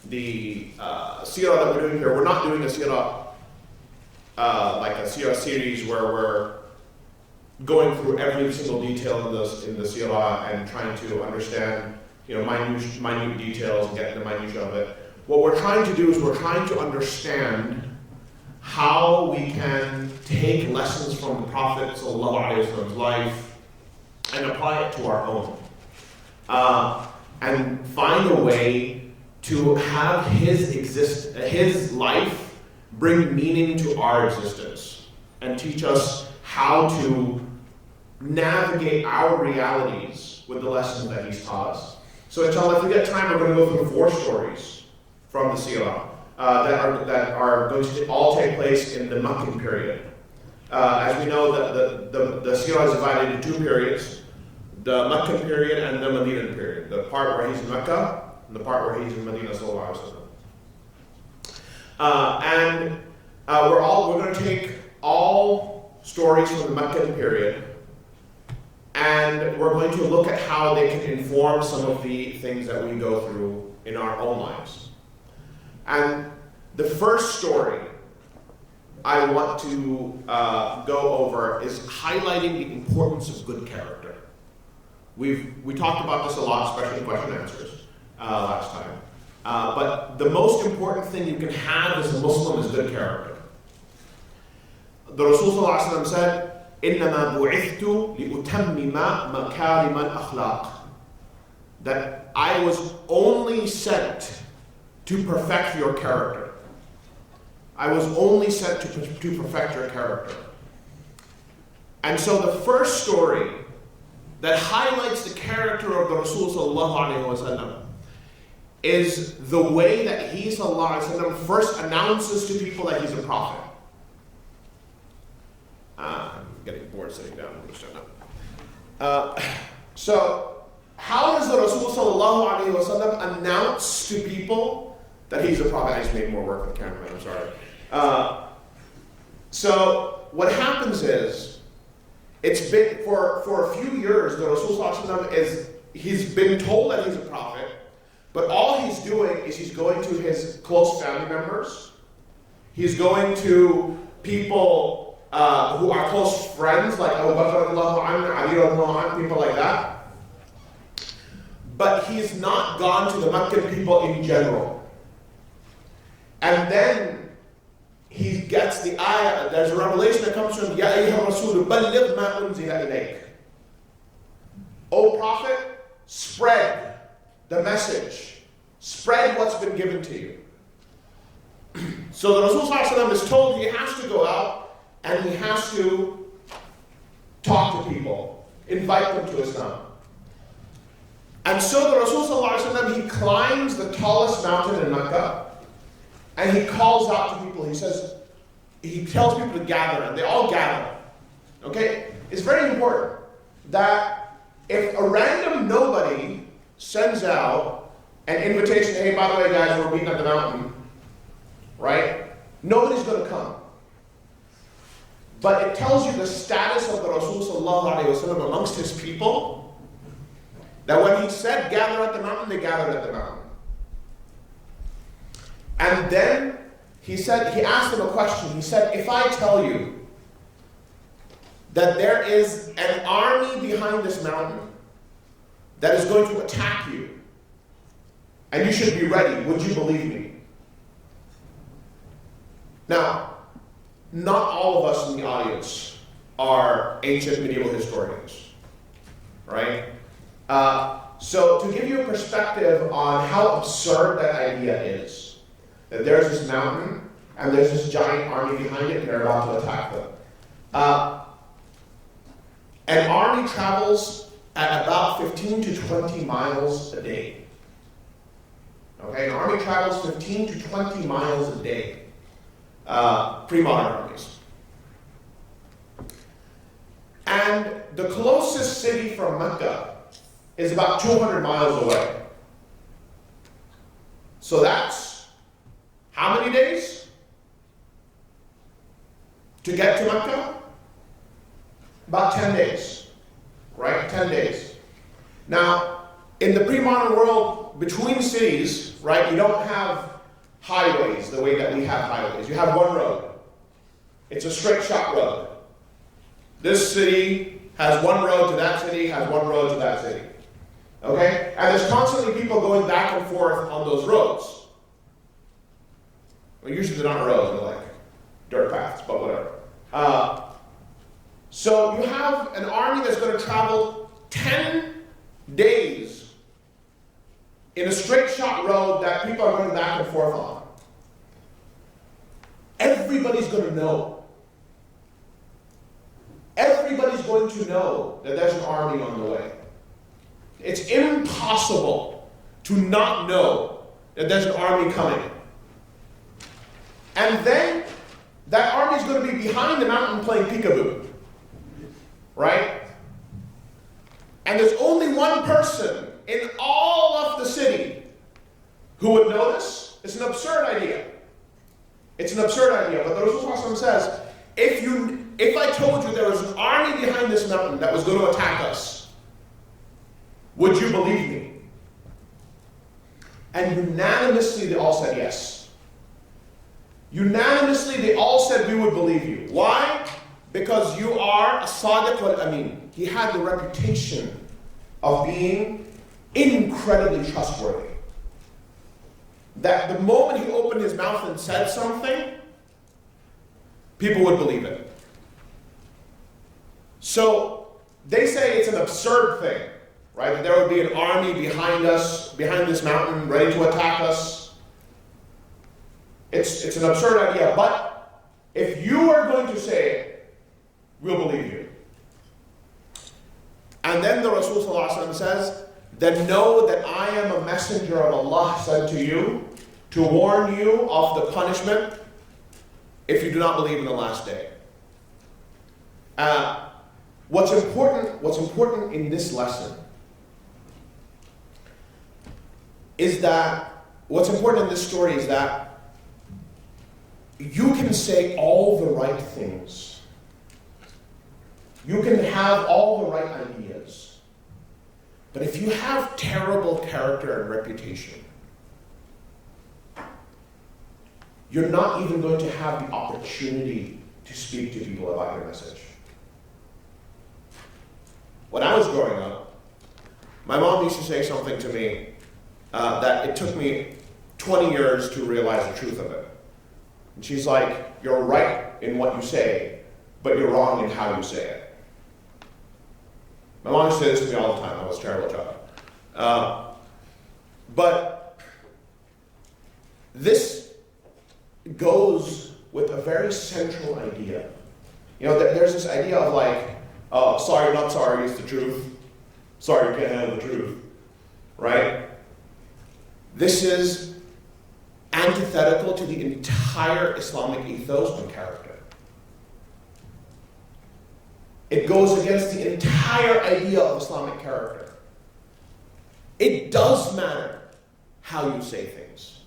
the Seerah that we're doing here, we're not doing a Seerah like a Seerah series where we're going through every single detail in the Seerah and trying to understand, minute details and get the minutiae of it. What we're trying to do is we're trying to understand how we can take lessons from the Prophet ﷺ's life and apply it to our own. And find a way to have his life bring meaning to our existence and teach us how to navigate our realities with the lessons that he's taught us. So inshallah, if we get time, we're going to go through 4 stories from the Seerah that are going to all take place in the Meccan period. As we know, the Seerah is divided into 2 periods, the Meccan period and the Medinan period. The part where he's in Mecca and the part where he's in Medina sallallahu alaihi wasallam. And we're going to take all stories from the Meccan period, and we're going to look at how they can inform some of the things that we go through in our own lives. And the first story I want to go over is highlighting the importance of good character. We talked about this a lot, especially in question and answers last time. But the most important thing you can have as a Muslim is good character. The Rasul sallallahu alaihi wasallam said, إِنَّمَا بُعِثْتُ لِأُتَمِّمَ مَكَارِمَ الْأَخْلَاقِ, that I was only sent to perfect your character. I was only sent to perfect your character. And so the first story that highlights the character of the Rasul sallallahu alaihi wasallam is the way that he sallallahu alaihi wasallam first announces to people that he's a prophet. I'm getting bored sitting down. I'm going to stand up. So, how does the Rasul sallallahu alaihi wasallam announce to people that he's a prophet? I just made more work for the cameraman. I'm sorry. So, what happens is, it's been for a few years. The Rasul sallallahu alaihi wasallam he's been told that he's a prophet, but all he's doing is he's going to his close family members. He's going to people who are close friends, like Abu Bakr radiallahu anhu, Ali radiallahu anhu, people like that. But he's not gone to the Meccan people in general. And then he gets the ayah, there's a revelation that comes from, Ya ayyuha Rasul, balligh ma unzila ilayk. O Prophet, spread the message. Spread what's been given to you. So the Rasul sallallahu alaihi wasallam is told he has to go out and he has to talk to people, invite them to Islam. And so the Rasul sallallahu alaihi wasallam, he climbs the tallest mountain in Mecca, and he calls out to people. He tells people to gather, and they all gather. Okay? It's very important that if a random nobody sends out an invitation, hey, by the way, guys, we're meeting at the mountain, right? Nobody's going to come. But it tells you the status of the Rasul sallallahu alaihi wasallam amongst his people, that when he said gather at the mountain, they gathered at the mountain. And then he asked them a question. He said, if I tell you that there is an army behind this mountain that is going to attack you, and you should be ready, would you believe me? Now, not all of us in the audience are ancient medieval historians, right? So to give you a perspective on how absurd that idea is, that there's this mountain and there's this giant army behind it and they're about to attack them. An army travels at about 15 to 20 miles a day. Okay, an army travels 15 to 20 miles a day. Pre-modern armies. And the closest city from Mecca is about 200 miles away. So that's how many days to get to Mecca? About 10 days, right? 10 days. Now, In the pre-modern world, between cities, right, you don't have highways the way that we have highways. You have one road. It's a straight shot road. This city has one road to that city, has one road to that city. Okay? And there's constantly people going back and forth on those roads. Well, usually they're not roads, they're like dirt paths, but whatever. So you have an army that's going to travel 10 days in a straight shot road that people are going back and forth on. Everybody's going to know. Everybody's going to know that there's an army on the way. It's impossible to not know that there's an army coming. And then that army's going to be behind the mountain playing peekaboo. Right? And there's only one person in all of the city who would know this. It's an absurd idea. It's an absurd idea. But the Rasul says, if I told you there was an army behind this mountain that was going to attack us, would you believe me? And unanimously they all said yes. Unanimously they all said we would believe you. Why? Because you are a Sadiq wal Amin. He had the reputation of being incredibly trustworthy. That the moment he opened his mouth and said something, people would believe it. So they say it's an absurd thing, right? That there would be an army behind us, behind this mountain, ready to attack us. It's an absurd idea, but if you are going to say it, we'll believe you. And then the Rasul says, then know that I am a messenger of Allah sent to you to warn you of the punishment if you do not believe in the last day. What's important in this lesson is that, what's important in this story is that you can say all the right things. You can have all the right ideas. But if you have terrible character and reputation, you're not even going to have the opportunity to speak to people about your message. When I was growing up, my mom used to say something to me that it took me 20 years to realize the truth of it. And she's like, you're right in what you say, but you're wrong in how you say it. My mom used to say this to me all the time. I was a terrible child. But this goes with a very central idea. You know, there's this idea of like, sorry, not sorry, it's the truth. Sorry, you can't handle the truth. Right? This is antithetical to the entire Islamic ethos on character. It goes against the entire idea of Islamic character. It does matter how you say things.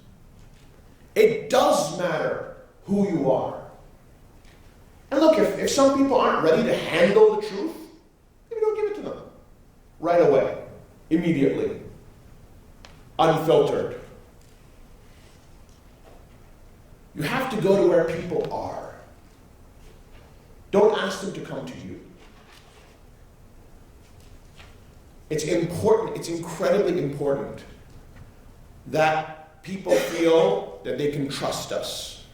It does matter who you are. And look, if some people aren't ready to handle the truth, maybe don't give it to them. Right away. Immediately. Unfiltered. You have to go to where people are. Don't ask them to come to you. It's important, it's incredibly important that people feel that they can trust us,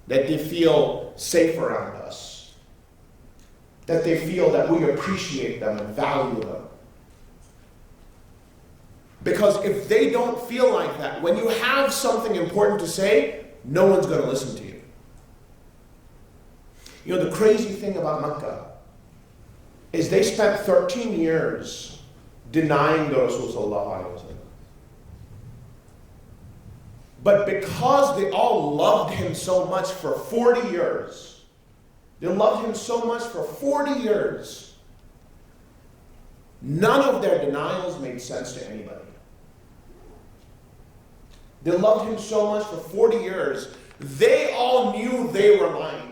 that they feel safe around us, that they feel that we appreciate them and value them. Because if they don't feel like that, when you have something important to say, no one's going to listen to you. You know, the crazy thing about Makkah is they spent 13 years denying the Rasul sallallahu alaihi wasallam. But because they all loved him so much for 40 years, they loved him so much for 40 years, none of their denials made sense to anybody. They loved him so much for 40 years, they all knew they were lying.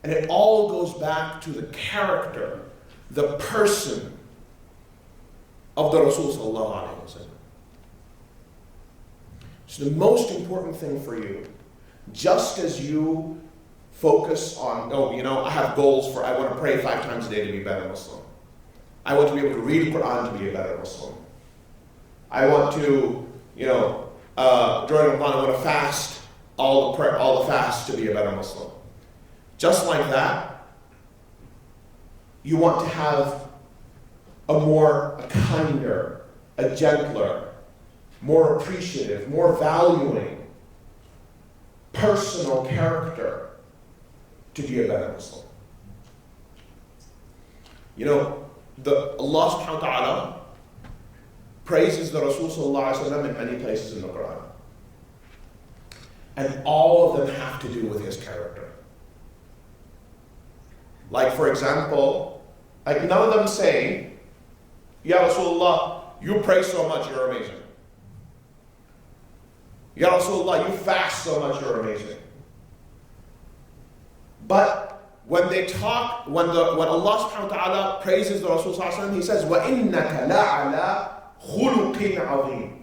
And it all goes back to the character the person of the Rasul sallallahu alaihi wasallam. So the most important thing for you, just as you focus on, I have goals for, I want to pray 5 times a day to be a better Muslim. I want to be able to read the Quran to be a better Muslim. I want to, during Ramadan, I want to fast all the fasts to be a better Muslim. Just like that, you want to have a kinder, a gentler, more appreciative, more valuing, personal character to be a better Muslim. Allah subhanahu wa ta'ala praises the Rasul sallallahu alaihi wasallam in many places in the Quran. And all of them have to do with his character. Like, for example, none of them say, Ya Rasulullah, you pray so much, you're amazing. Ya Rasulullah, you fast so much, you're amazing. But when they talk, when Allah subhanahu wa ta'ala praises the Rasul sallallahu alaihi wasallam, he says, وَإِنَّكَ لَعَلَى خُلُقٍ عَظِيمٍ,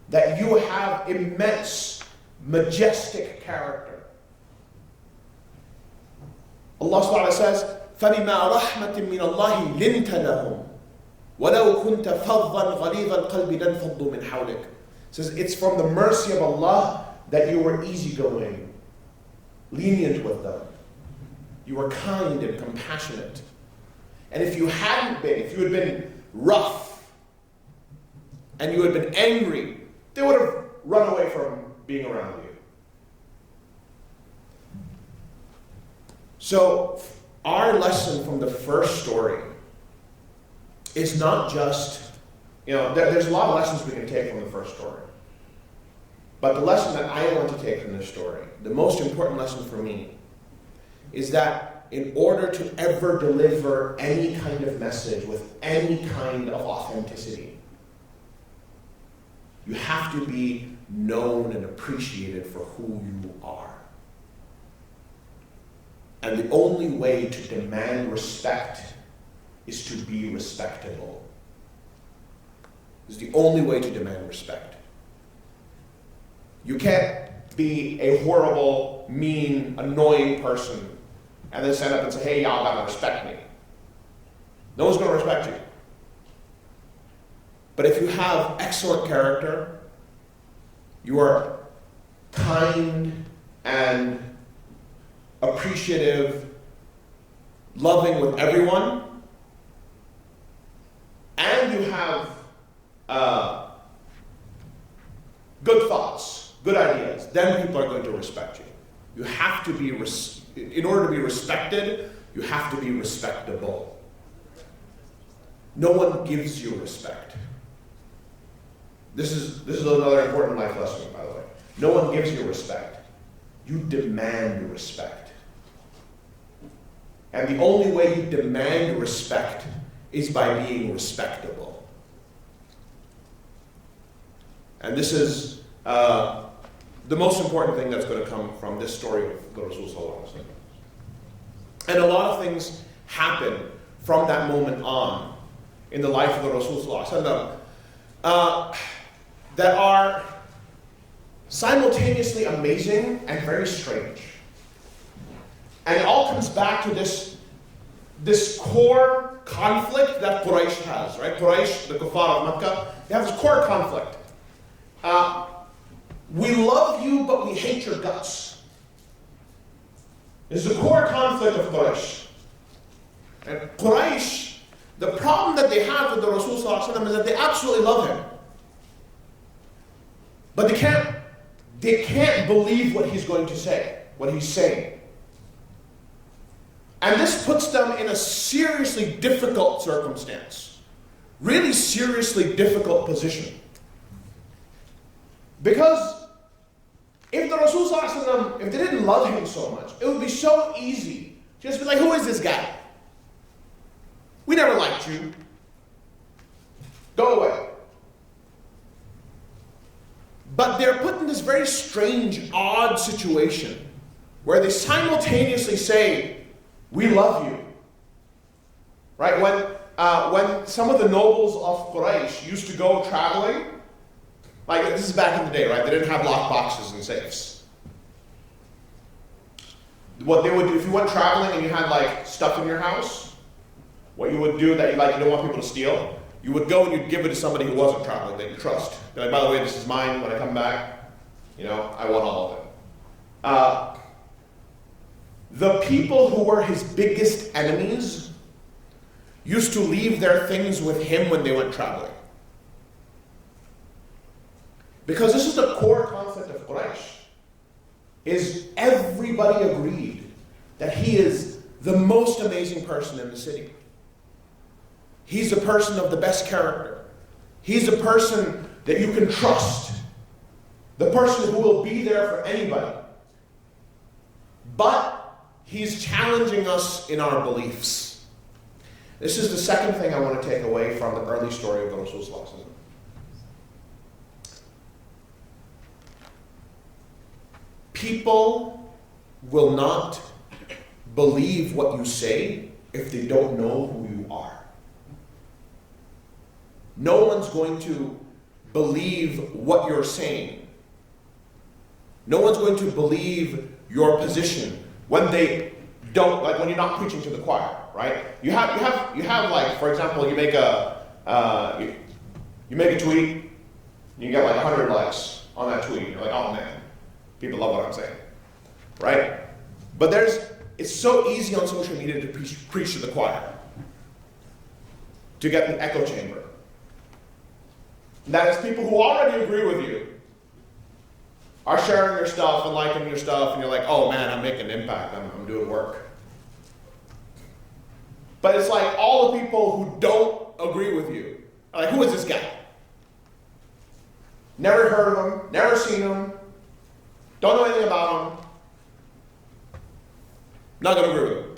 that you have immense, majestic character. Allah subhanahu wa ta'ala says, فَبِمَا رَحْمَةٍ مِّنَ اللَّهِ لِنْتَ لَهُمْ وَلَوْ كُنْتَ فَظًّا غَلِيظَ الْقَلْبِ لَانْفَضُّوا مِنْ حَوْلِكَ. It says, it's from the mercy of Allah that you were easygoing, lenient with them. You were kind and compassionate. And if you had been rough, and you had been angry, they would have run away from being around you. So, our lesson from the first story is not just, there's a lot of lessons we can take from the first story. But the lesson that I want to take from this story, the most important lesson for me, is that in order to ever deliver any kind of message with any kind of authenticity, you have to be known and appreciated for who you are. And the only way to demand respect is to be respectable. It's the only way to demand respect. You can't be a horrible, mean, annoying person and then stand up and say, hey, y'all gotta respect me. No one's gonna respect you. But if you have excellent character, you are kind and appreciative, loving with everyone, and you have good thoughts, good ideas, then people are going to respect you. You have to be, in order to be respected, you have to be respectable. No one gives you respect. This is another important life lesson, by the way. No one gives you respect. You demand respect. And the only way you demand respect is by being respectable. And this is the most important thing that's going to come from this story of the Rasul sallallahu alaihi wasallam. And a lot of things happen from that moment on in the life of the Rasul sallallahu alaihi wasallam that are simultaneously amazing and very strange. And it all comes back to this core conflict that Quraysh has, right? Quraysh, the kuffar of Mecca, they have this core conflict. We love you, but we hate your guts. It's the core conflict of Quraysh. And Quraysh, the problem that they have with the Rasul sallallahu alaihi wasallam is that they absolutely love him. But they can't believe what he's going to say, what he's saying. And this puts them in a seriously difficult circumstance. Really seriously difficult position. Because if the Rasul sallallahu alaihi wasallam, if they didn't love him so much, it would be so easy to just be like, who is this guy? We never liked you. Go away. But they're put in this very strange, odd situation where they simultaneously say, we love you. Right? when some of the nobles of Quraysh used to go traveling, like this is back in the day, right? They didn't have lock boxes and safes. What they would do, if you went traveling and you had like stuff in your house, what you would do that you don't want people to steal, you would go and you'd give it to somebody who wasn't traveling that you trust. You're like, by the way, this is mine. When I come back, I want all of it. The people who were his biggest enemies used to leave their things with him when they went traveling. Because this is the core concept of Quraysh, is everybody agreed that he is the most amazing person in the city. He's a person of the best character. He's a person that you can trust. The person who will be there for anybody. But he's challenging us in our beliefs. This is the second thing I want to take away from the early story of the Rasul. People will not believe what you say if they don't know who you are. No one's going to believe what you're saying. No one's going to believe your position when they don't, like when you're not preaching to the choir, right? You have like, for example, you make a tweet, you get like 100 likes on that tweet. You're like, oh man, people love what I'm saying, right? But it's so easy on social media to preach to the choir, to get an echo chamber. That is, people who already agree with you are sharing your stuff and liking your stuff, and you're like, oh man, I'm making an impact, I'm doing work. But it's like all the people who don't agree with you are like, who is this guy? Never heard of him, never seen him, don't know anything about him, not going to agree with him.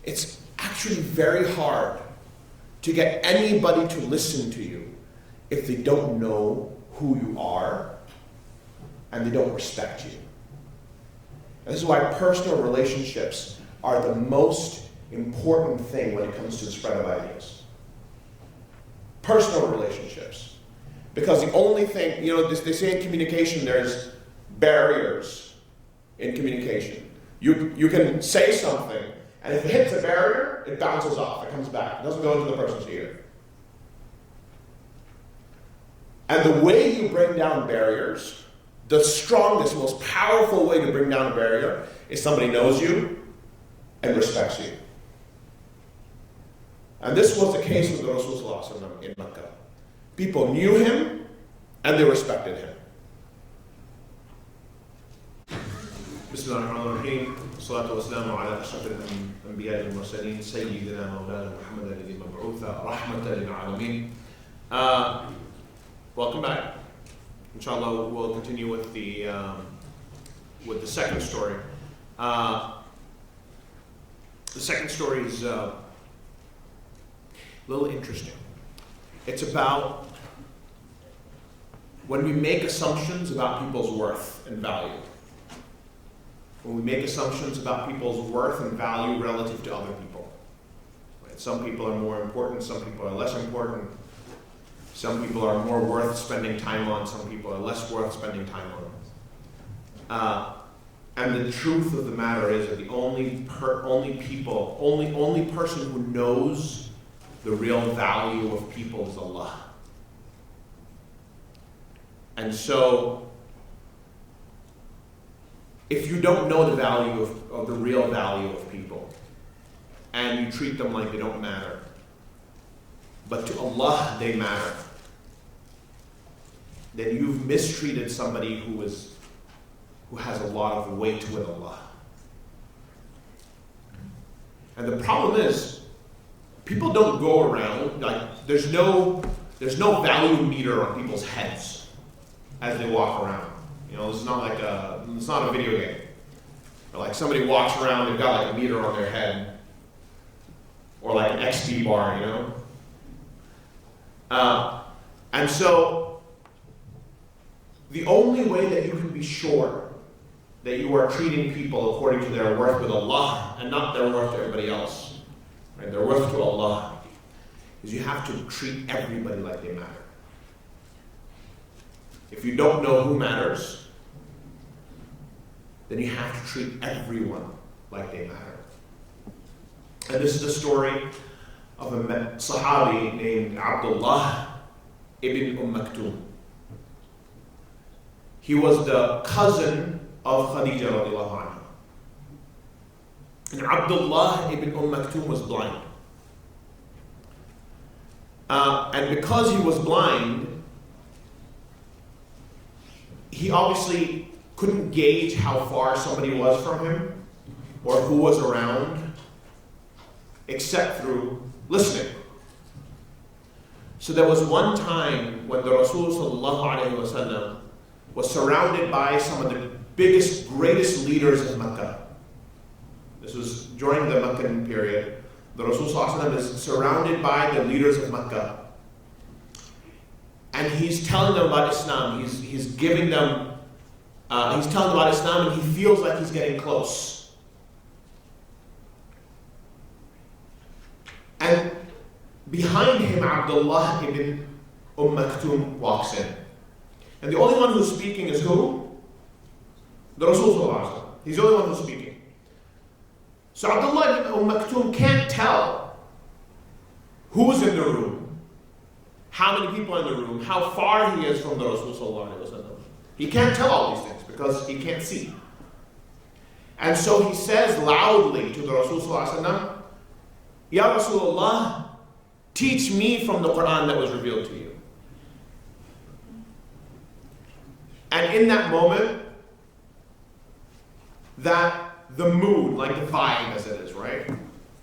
It's actually very hard to get anybody to listen to you if they don't know who you are and they don't respect you. And this is why personal relationships are the most important thing when it comes to the spread of ideas. Personal relationships. Because the only thing, they say in communication there's barriers in communication. You can say something, and if it hits a barrier, it bounces off, it comes back. It doesn't go into the person's ear. And the way you bring down barriers, the strongest, most powerful way to bring down a barrier is somebody knows you and respects you. And this was the case with the Rasul in Mecca. People knew him and they respected him. Bismillahirrahmanirrahim. Salatu wassalamu ala ashrafil anbiya wal mursalin sayyidina mawlana Muhammad alladhi mab'utha rahmatan lil alamin. Welcome back. Inshallah, we'll continue with the second story. The second story is a little interesting. It's about when we make assumptions about people's worth and value. When we make assumptions about people's worth and value relative to other people. Right? Some people are more important, some people are less important. Some people are more worth spending time on, some people are less worth spending time on. And the truth of the matter is that the only person who knows the real value of people is Allah. And so, if you don't know the value of the real value of people, and you treat them like they don't matter, but to Allah they matter, then you've mistreated somebody who has a lot of weight with Allah. And the problem is, people don't go around, like, there's no value meter on people's heads as they walk around. It's not it's not a video game. Or like somebody walks around, they've got like a meter on their head, or like an XP bar, And so, the only way that you can be sure that you are treating people according to their worth with Allah and not their worth to everybody else right, their worth to Allah, is you have to treat everybody like they matter. If you don't know who matters, then you have to treat everyone like they matter. And this is the story of a Sahabi named Abdullah ibn Maktoum. He was the cousin of Khadija radiallahu anha. And Abdullah ibn Maktoum was blind. And because he was blind, he obviously couldn't gauge how far somebody was from him or who was around except through listening. So there was one time when the Rasul sallallahu alayhi wa sallam was surrounded by some of the biggest, greatest leaders of Mecca. This was during the Meccan period. The Rasul sallallahu alayhi wa sallam is surrounded by the leaders of Mecca. And he's telling them about Islam. He's giving them, he's telling them about Islam, and he feels like he's getting close. And behind him, Abdullah ibn Maktoum walks in. And the only one who's speaking is who? The Rasul sallallahu alaihi wasallam. He's the only one who's speaking. So Abdullah ibn Maktoum can't tell who's in the room, how many people are in the room, how far he is from the Rasul sallallahu alaihi wasallam. He can't tell all these things because he can't see. And so he says loudly to the Rasul sallallahu alaihi wasallam, Ya Rasulullah, teach me from the Quran that was revealed to you. And in that moment, that the mood, like the vibe as it is, right?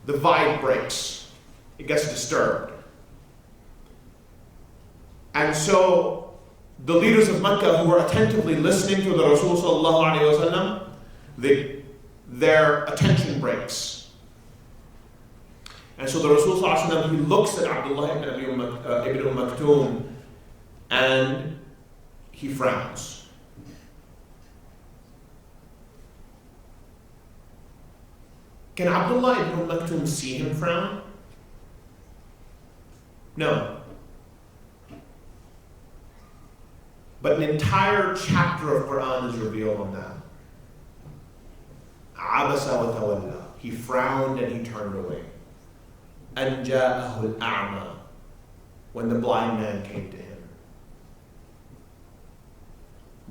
The vibe breaks. It gets disturbed. And so the leaders of Mecca who were attentively listening to the Rasul sallallahu alaihi wasallam, their attention breaks. And so the Rasul sallallahu alaihi wasallam, he looks at Abdullah ibn Maktoum and he frowns. Can Abdullah ibn Maktoum see him frown? No. But an entire chapter of Quran is revealed on that. Abasa wa tawalla. He frowned and he turned away. An ja'ahu al-a'ma. When the blind man came to him.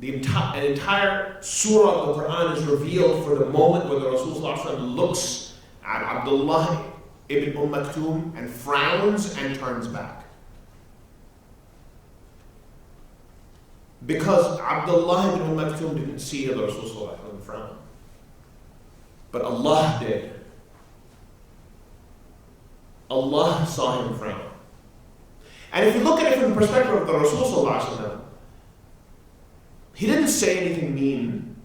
An entire surah of the Quran is revealed for the moment where the Rasul sallallahu alaihi wasallam looks at Abdullah ibn Maktoum and frowns and turns back. Because Abdullah ibn Maktoum didn't see the Rasul sallallahu alaihi wasallam frown. But Allah did. Allah saw him frown. And if you look at it from the perspective of the Rasul sallallahu alaihi wasallam, he didn't say anything mean.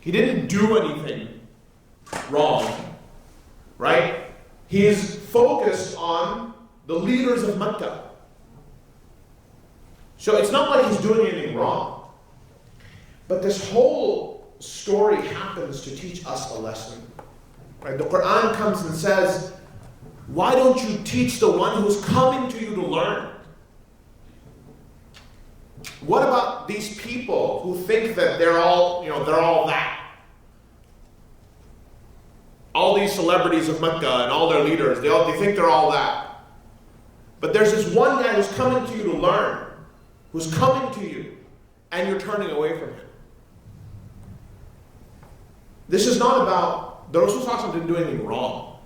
He didn't do anything wrong, right? He is focused on the leaders of Mecca. So it's not like he's doing anything wrong. But this whole story happens to teach us a lesson. Right? The Quran comes and says, why don't you teach the one who's coming to you to learn? What about these people who think that they're all that? All these celebrities of Mecca and all their leaders, they think they're all that. But there's this one guy who's coming to you to learn, who's coming to you, and you're turning away from him. This is not about, the Rasul sallallahu alaihi wasallam didn't do anything wrong.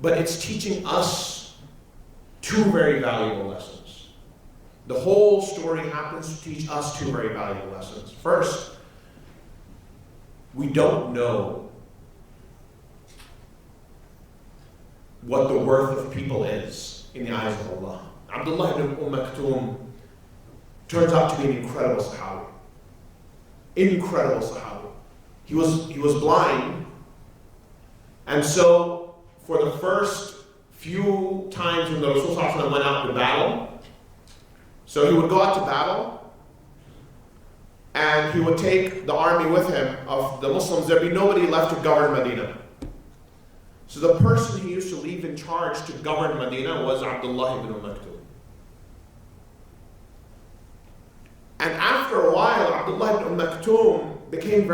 But it's teaching us two very valuable lessons. The whole story happens to teach us two very valuable lessons. First, we don't know what the worth of people is in the eyes of Allah. Abdullah ibn Maktoum turns out to be an incredible Sahabi. Incredible Sahabi. He was blind, and so for the first few times when the Rasul sallallahu alaihi wasallam went out to battle, so he would go out to battle, and he would take the army with him of the Muslims. There'd be nobody left to govern Medina. So the person he used to leave in charge to govern Medina was Abdullah ibn Maktoum. And after a while, Abdullah ibn Maktoum became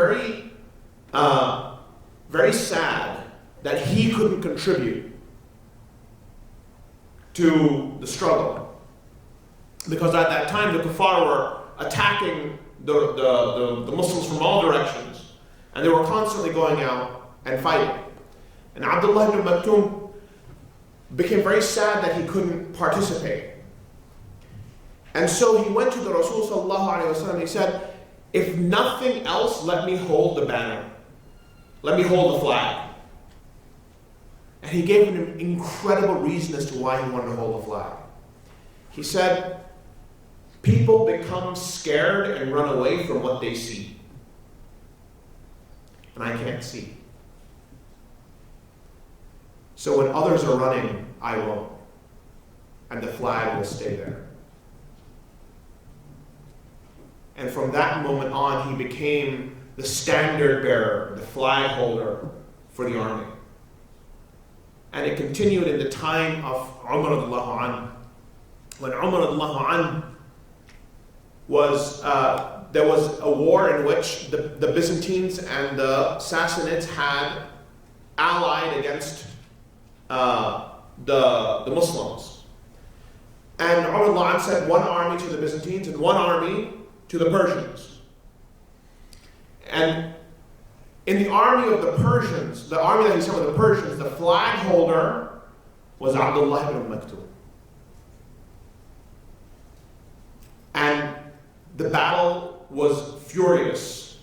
very sad that he couldn't contribute to the struggle. Because at that time, the kuffar were attacking the Muslims from all directions. And they were constantly going out and fighting. And Abdullah ibn Maktoum became very sad that he couldn't participate. And so he went to the Rasul sallallahu alaihi wasallam. He said, if nothing else, let me hold the banner. Let me hold the flag. And he gave an incredible reason as to why he wanted to hold the flag. He said, people become scared and run away from what they see. And I can't see. So when others are running, I won't. And the flag will stay there. And from that moment on, he became the standard bearer, the flag holder for the army. And it continued in the time of Umar radiallahu anhu. When Umar radiallahu anhu was, there was a war in which the Byzantines and the Sassanids had allied against the Muslims. And Umar radiallahu anhu sent one army to the Byzantines and one army to the Persians. And in the army of the Persians, the army that he sent with the Persians, the flag holder was Abdullah ibn Maktoum. And the battle was furious.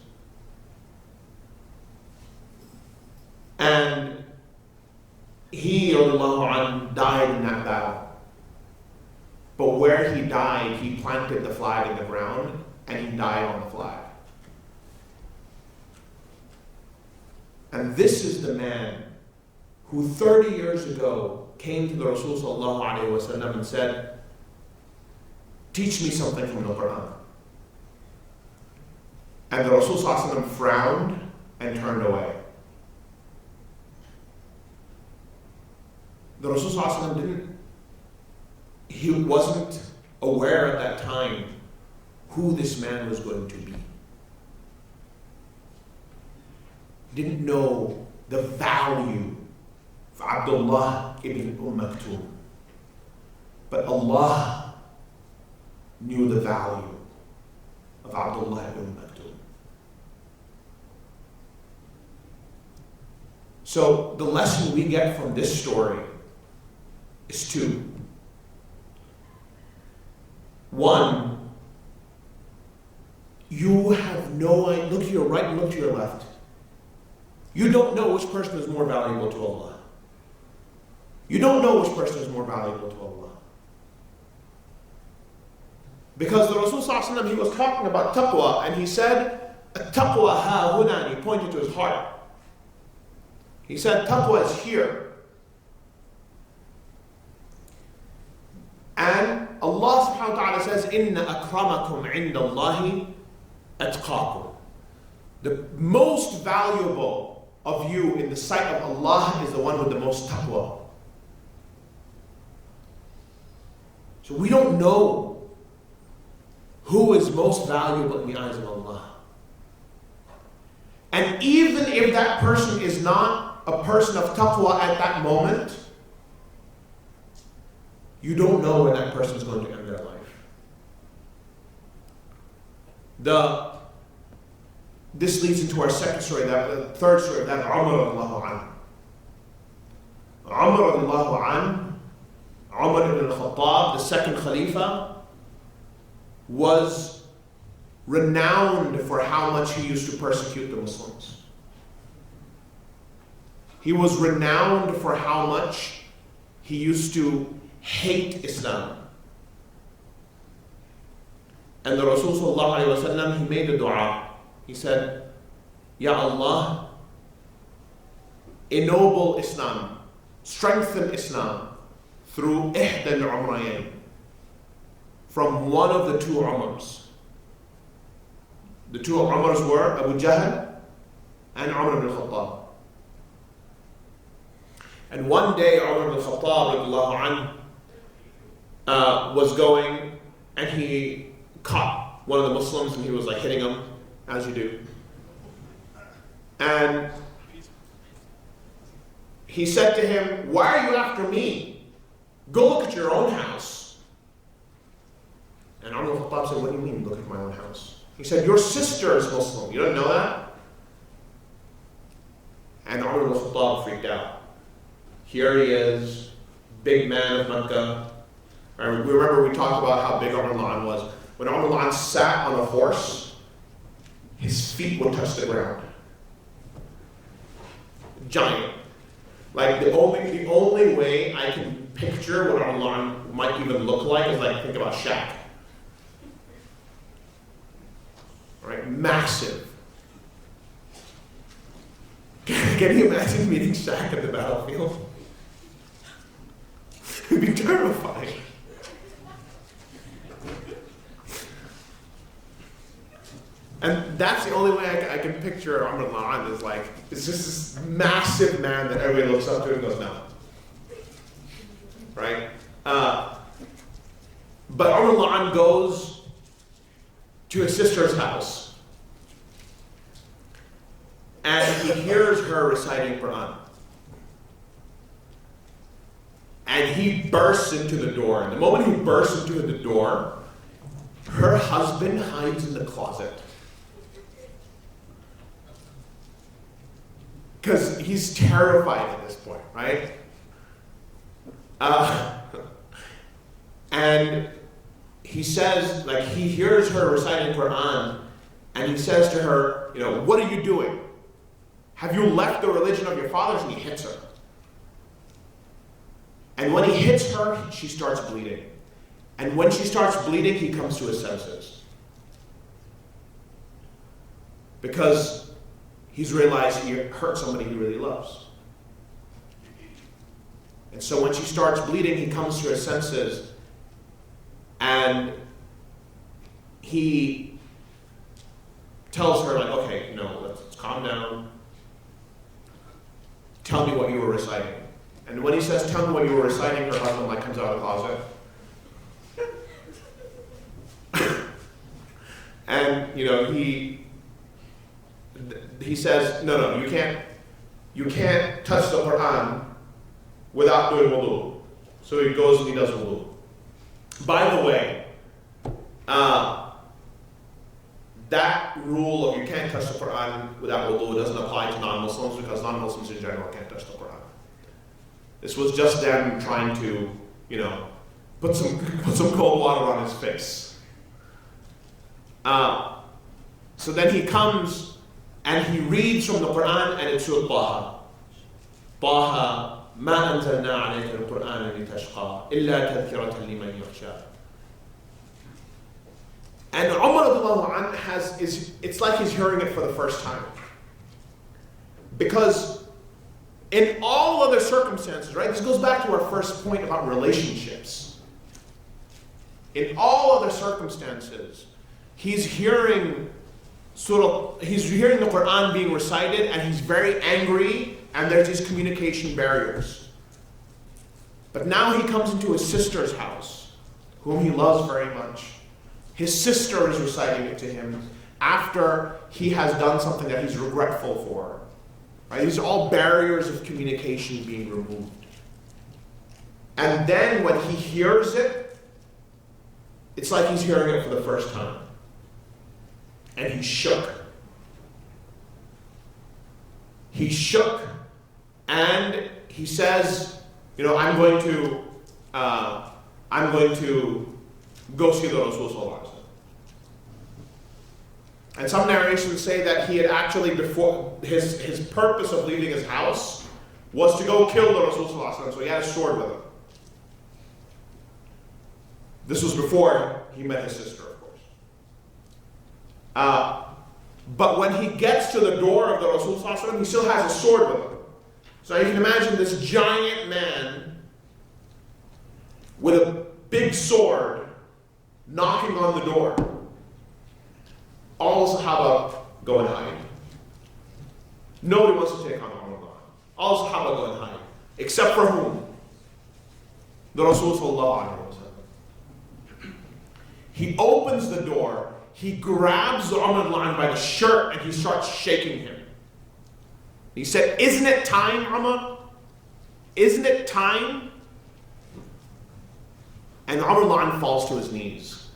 And he, radiallahu anhu, died in that battle. But where he died, he planted the flag in the ground, and he died on the flag. And this is the man who 30 years ago came to the Rasul sallallahu alaihi wasallam and said, teach me something from the Quran. And the Rasul sallallahu alaihi wasallam frowned and turned away. The Rasul sallallahu alaihi wasallam he wasn't aware at that time who this man was going to be. Didn't know the value of Abdullah ibn Maktoum. But Allah knew the value of Abdullah ibn Maktoum. So the lesson we get from this story is two. One, you have no idea. Look to your right and look to your left. You don't know which person is more valuable to Allah. You don't know which person is more valuable to Allah. Because the Rasul sallallahu alaihi wasallam, he was talking about taqwa, and he said, taqwa ha huna, and he pointed to his heart. He said, taqwa is here. And Allah subhanahu wa ta'ala says, Inna akramakum inda Allahi atqakum. The most valuable of you in the sight of Allah is the one with the most taqwa. So we don't know who is most valuable in the eyes of Allah. And even if that person is not a person of taqwa at that moment, you don't know where that person is going to end their life. This leads into our second story, the third story, that Umar radiallahu anhu. Umar radiallahu anhu, Umar ibn al-Khattab, the second Khalifa, was renowned for how much he used to persecute the Muslims. He was renowned for how much he used to hate Islam. And the Rasul sallallahu alaihi wasallam, he made a dua. He said, Ya Allah, ennoble Islam, strengthen Islam through ihda al-umrayn, from one of the two Umars. The two Umars were Abu Jahl and Umar ibn al-Khattab. And one day Umar ibn Khattab radiallahu anhu, was going and he caught one of the Muslims and he was like hitting him, as you do. And he said to him, "Why are you after me? Go look at your own house." And Umar ibn Khattab said, "What do you mean, look at my own house?" He said, "Your sister is Muslim. You don't know that?" And Umar ibn Khattab freaked out. Here he is, big man of Mecca. Remember we talked about how big Umar was. When Umar sat on a horse, his feet would touch the ground. Giant. Like the only way I can picture what Umar might even look like is like think about Shaq. Right? Massive. Can you imagine meeting Shaq at the battlefield? It'd be terrifying. And that's the only way I can picture Umar is like, it's just this massive man that everybody looks up to and goes, no. Right? But Umar goes to his sister's house and he hears her reciting Quran. And he bursts into the door. And the moment he bursts into the door, her husband hides in the closet. Because he's terrified at this point, right? And he says, like, he hears her reciting Quran, and he says to her, you know, "What are you doing? Have you left the religion of your fathers?" And he hits her. And when he hits her, she starts bleeding. And when she starts bleeding, he comes to his senses. Because he's realized he hurt somebody he really loves. And so when she starts bleeding, he comes to his senses and he tells her, like, "Okay, you know, let's calm down. Tell me what you were reciting." And when he says, "Tell me what you were reciting," her husband like comes out of the closet. And you know, he says, no, you can't touch the Quran without doing wudu. So he goes and he does wudu. By the way, that rule of you can't touch the Quran without wudu doesn't apply to non-Muslims because non-Muslims in general can't touch the Quran. This was just them trying to, you know, put some cold water on his face. So then he comes and he reads from the Quran and it's Surah Taha. Taha, ma anzalna alayka al-Qur'ana litashqa illa tadhkiratan liman yakhsha. And Umar it's like he's hearing it for the first time. Because in all other circumstances, right? This goes back to our first point about relationships. In all other circumstances, he's hearing the Quran being recited and he's very angry and there's these communication barriers. But now he comes into his sister's house, whom he loves very much. His sister is reciting it to him after he has done something that he's regretful for. Right? These are all barriers of communication being removed. And then when he hears it, it's like he's hearing it for the first time. And he shook. He shook and he says, you know, I'm going to go see the Rasul Sallallahu Alaihi Wasallam. And some narrations say that he had actually, before his purpose of leaving his house was to go kill the Rasul Sallallahu Alaihi Wasallam, so he had a sword with him. This was before he met his sister, of course. But when he gets to the door of the Rasul Sallallahu Alaihi Wasallam, he still has a sword with him. So you can imagine this giant man with a big sword knocking on the door. All the Sahaba go and hide. Nobody wants to take on Umar. All the Sahaba go and hide. Except for whom? The Rasul sallallahu alaihi wasallam. He opens the door, he grabs the Umar line by the shirt and he starts shaking him. He said, "Isn't it time, Umar? Isn't it time?" And Umar line falls to his knees.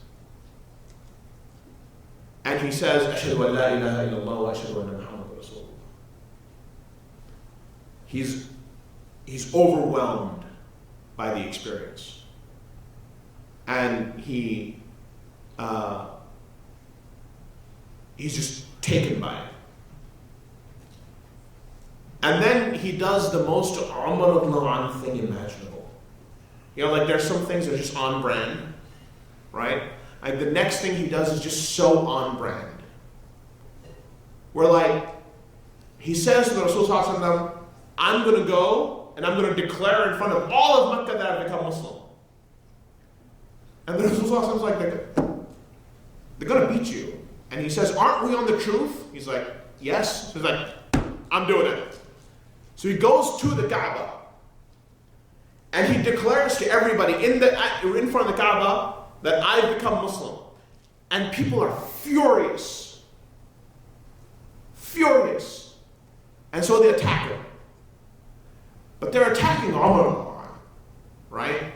And he says, "Ashhadu an la ilaha illallah wa ashhadu anna Muhammadan Rasulullah." He's overwhelmed by the experience. And he's just taken by it. And then he does the most Umar ibn thing imaginable. You know, like there's some things that are just on brand, right? And the next thing he does is just so on brand. Where like, he says to the Rasul sallallahu alaihi wasallam, "I'm going to go and I'm going to declare in front of all of Mecca that I've become Muslim." And the Rasul sallallahu alaihi wasallam is like, they're going to beat you. And he says, "Aren't we on the truth?" He's like, "Yes." So he's like, "I'm doing it." So he goes to the Kaaba and he declares to everybody in front of the Kaaba that I've become Muslim. And people are furious. Furious. And so they attack him. But they're attacking Umar, right?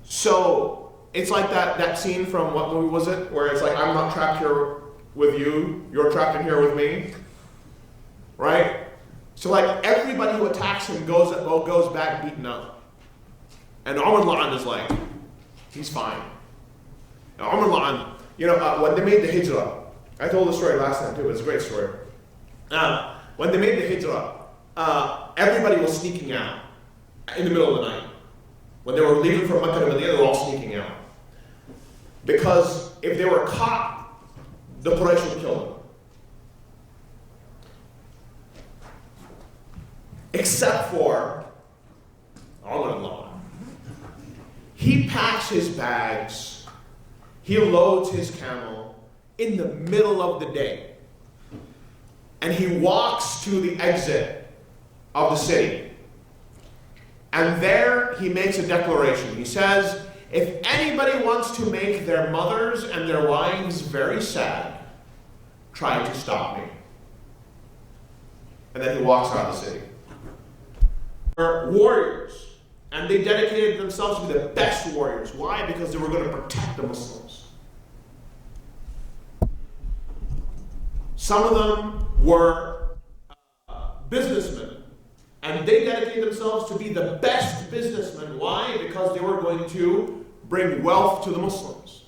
So it's like that scene from, what movie was it? Where it's like, I'm not trapped here with you, you're trapped in here with me. Right? So like everybody who attacks him goes back beaten up. And Umar La'an is like, he's fine. Now, Umar La'an, you know, when they made the Hijrah, I told the story last time too, it's a great story. When they made the Hijrah, everybody was sneaking out in the middle of the night. When they were leaving from Mecca to Medina, they were all sneaking out. Because if they were caught, the Quraysh would kill them. Except for Allah. He packs his bags, he loads his camel in the middle of the day, and he walks to the exit of the city. And there he makes a declaration. He says, "If anybody wants to make their mothers and their wives very sad, try to stop me." And then he walks out of the city. Were warriors, and they dedicated themselves to be the best warriors. Why? Because they were going to protect the Muslims. Some of them were businessmen, and they dedicated themselves to be the best businessmen. Why? Because they were going to bring wealth to the Muslims.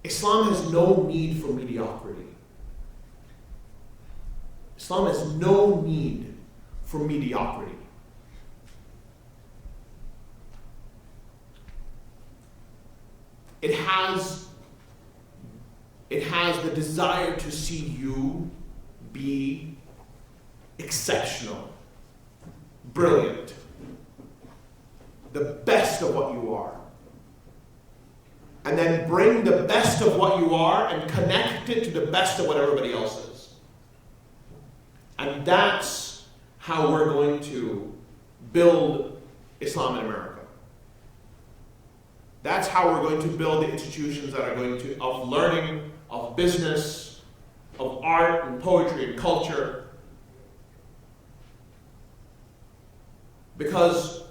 Islam has no need for mediocrity. Islam has no need for mediocrity. It has the desire to see you be exceptional, brilliant, the best of what you are. And then bring the best of what you are and connect it to the best of what everybody else is. And that's how we're going to build Islam in America. That's how we're going to build the institutions that are going to, of learning, of business, of art and poetry and culture. Because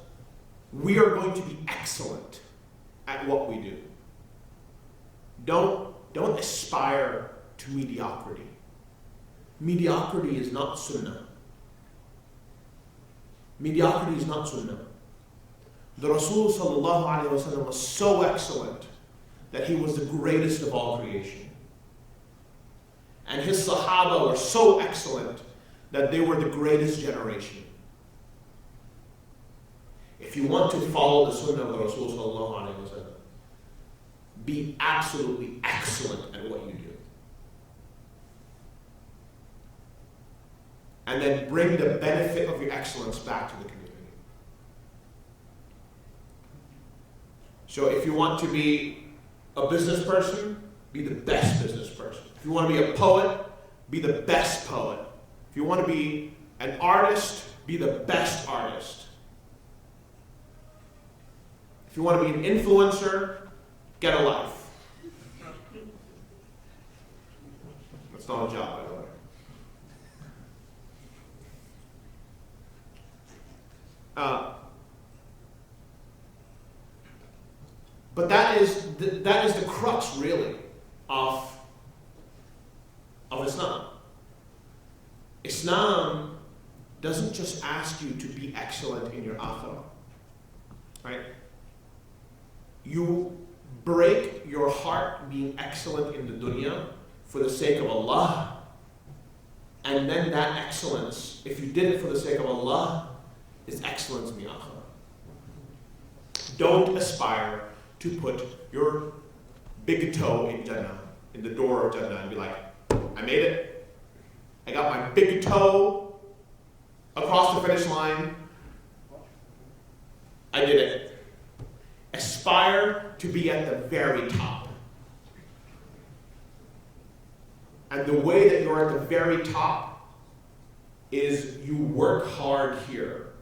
we are going to be excellent at what we do. Don't aspire to mediocrity. Mediocrity is not sunnah. Mediocrity is not sunnah. The Rasul sallallahu alaihi wasallam was so excellent that he was the greatest of all creation. And his Sahaba were so excellent that they were the greatest generation. If you want to follow the sunnah of the Rasul sallallahu alaihi wasallam, be absolutely excellent at what you do. And then bring the benefit of your excellence back to the community. So if you want to be a business person, be the best business person. If you want to be a poet, be the best poet. If you want to be an artist, be the best artist. If you want to be an influencer, get a life. That's not a job, by the way. But that is the crux, really, of Islam. Islam doesn't just ask you to be excellent in your akhirah, right? You break your heart being excellent in the dunya for the sake of Allah, and then that excellence, if you did it for the sake of Allah, is excellence in the akhirah. Don't aspire to put your big toe in Jannah, in the door of Jannah, and be like, I made it. I got my big toe across the finish line. I did it. Aspire to be at the very top. And the way that you're at the very top is you work hard here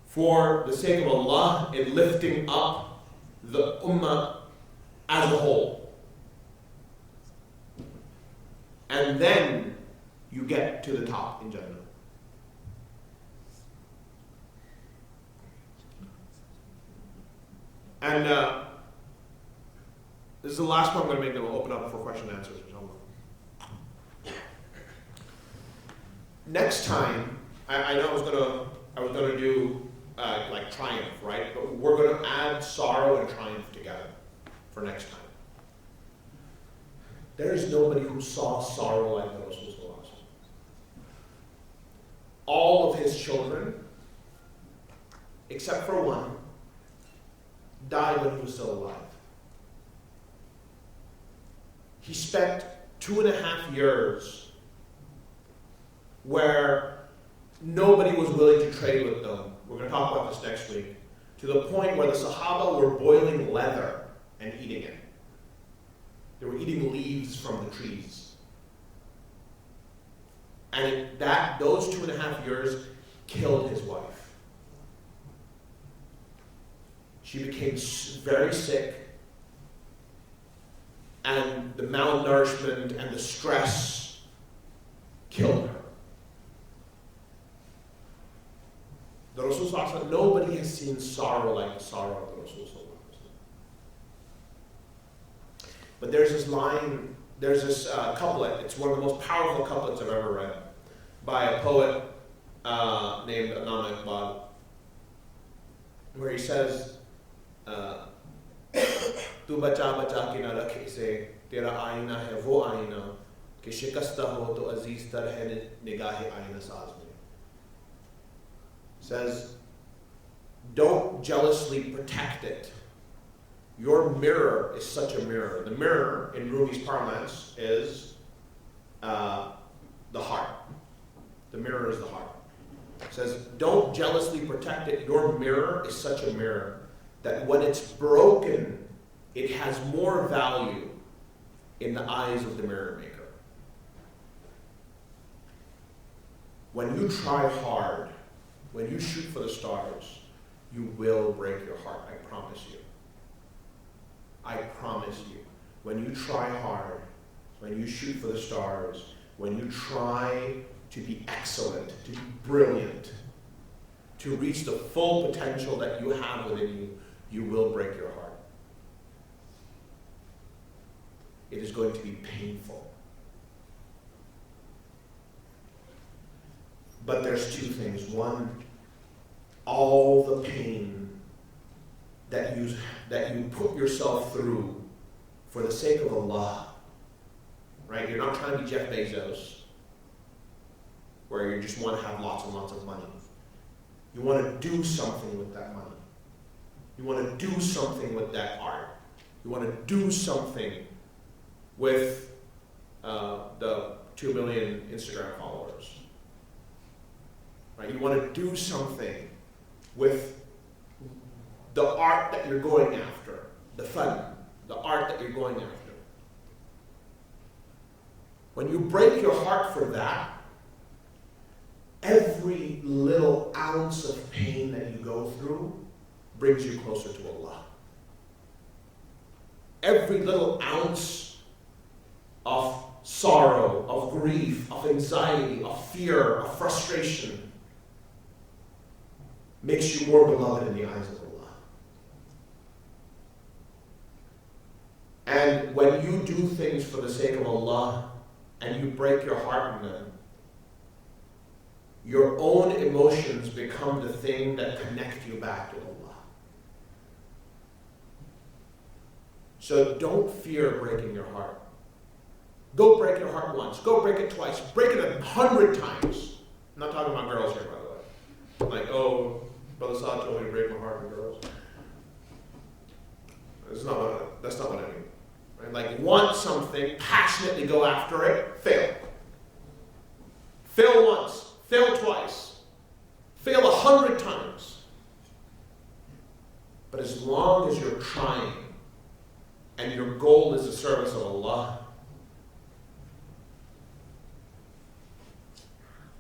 for the sake of Allah in lifting up the ummah as a whole. And then you get to the top in Jannah. And this is the last point I'm going to make, then we'll open up for question and answers. Next time, I know I was going to do like triumph, right? But we're going to add sorrow and triumph together for next time. There is nobody who saw sorrow like the Rasul. All of his children, except for one, died when he was still alive. He spent 2.5 years where nobody was willing to trade with them. We're going to talk about this next week. To the point where the Sahaba were boiling leather and eating it. They were eating leaves from the trees. And those 2.5 years killed his wife. She became very sick, and the malnourishment and the stress killed her. The Rasul, nobody has seen sorrow like the sorrow of the Rasul. But there's this line, there's this couplet, it's one of the most powerful couplets I've ever read, by a poet named Allama Iqbal, where he says, Tu bacha bacha ke na rakhe ise, tera aina hai wo aina, ke shikasta ho to aziz tar hai nigahe aina saaz mein. Says, don't jealously protect it. Your mirror is such a mirror. The mirror, in Rumi's parlance, is the heart. The mirror is the heart. It says, don't jealously protect it. Your mirror is such a mirror that when it's broken, it has more value in the eyes of the mirror maker. When you try hard, when you shoot for the stars, you will break your heart, I promise you. I promise you. When you try hard, when you shoot for the stars, when you try to be excellent, to be brilliant, to reach the full potential that you have within you, you will break your heart. It is going to be painful. But there's two things. One, all the pain that you put yourself through for the sake of Allah, right? You're not trying to be Jeff Bezos, where you just want to have lots and lots of money. You want to do something with that money. You want to do something with that art. You want to do something with the 2 million Instagram followers. Right? You want to do something with the art that you're going after, the fun, the art that you're going after. When you break your heart for that, every little ounce of pain that you go through brings you closer to Allah. Every little ounce of sorrow, of grief, of anxiety, of fear, of frustration makes you more beloved in the eyes of Allah. And when you do things for the sake of Allah and you break your heart in them, your own emotions become the thing that connect you back to Allah. So don't fear breaking your heart. Go break your heart once. Go break it twice. Break it 100 times. I'm not talking about girls here, by the way. Like, oh, Brother Saad told me to break my heart with girls. That's not what I mean. Right? Like, want something, passionately go after it, fail. Fail once. Fail twice. Fail 100 times. But as long as you're trying and your goal is the service of Allah,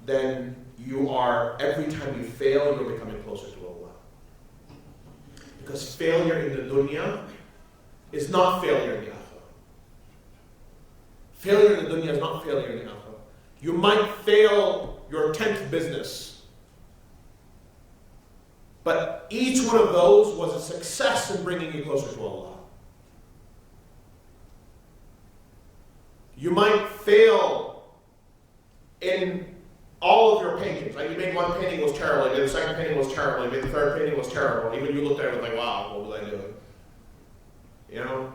then you are, every time you fail, you're becoming closer to Allah. Because failure in the dunya is not failure in the akhirah. Failure in the dunya is not failure in the akhirah. You might fail your 10th business, but each one of those was a success in bringing you closer to Allah. You might fail in all of your paintings. Like, you made one painting was terrible, you made the second painting was terrible, you made the third painting was terrible. Even you looked at it and was like, wow, what was I doing? You know?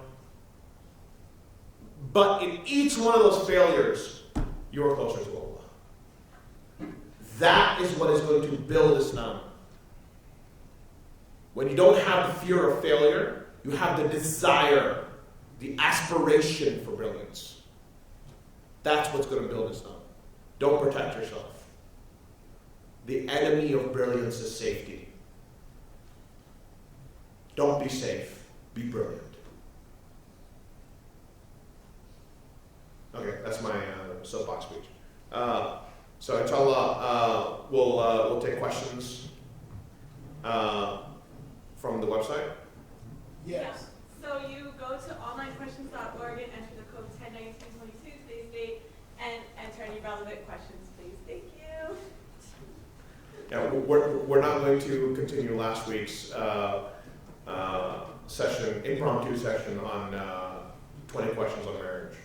But in each one of those failures, you are closer to Allah. That is what is going to build Islam. When you don't have the fear of failure, you have the desire, the aspiration for brilliance. That's what's going to build Islam. Don't protect yourself. The enemy of brilliance is safety. Don't be safe. Be brilliant. Okay, that's my soapbox speech. So inshallah, we'll take questions from the website. Yes. So you go to onlinequestions.org and enter the code 109222, today's date, and enter any relevant questions, please. Thank you. Yeah, we're not going to continue last week's session, impromptu session on 20 questions on marriage.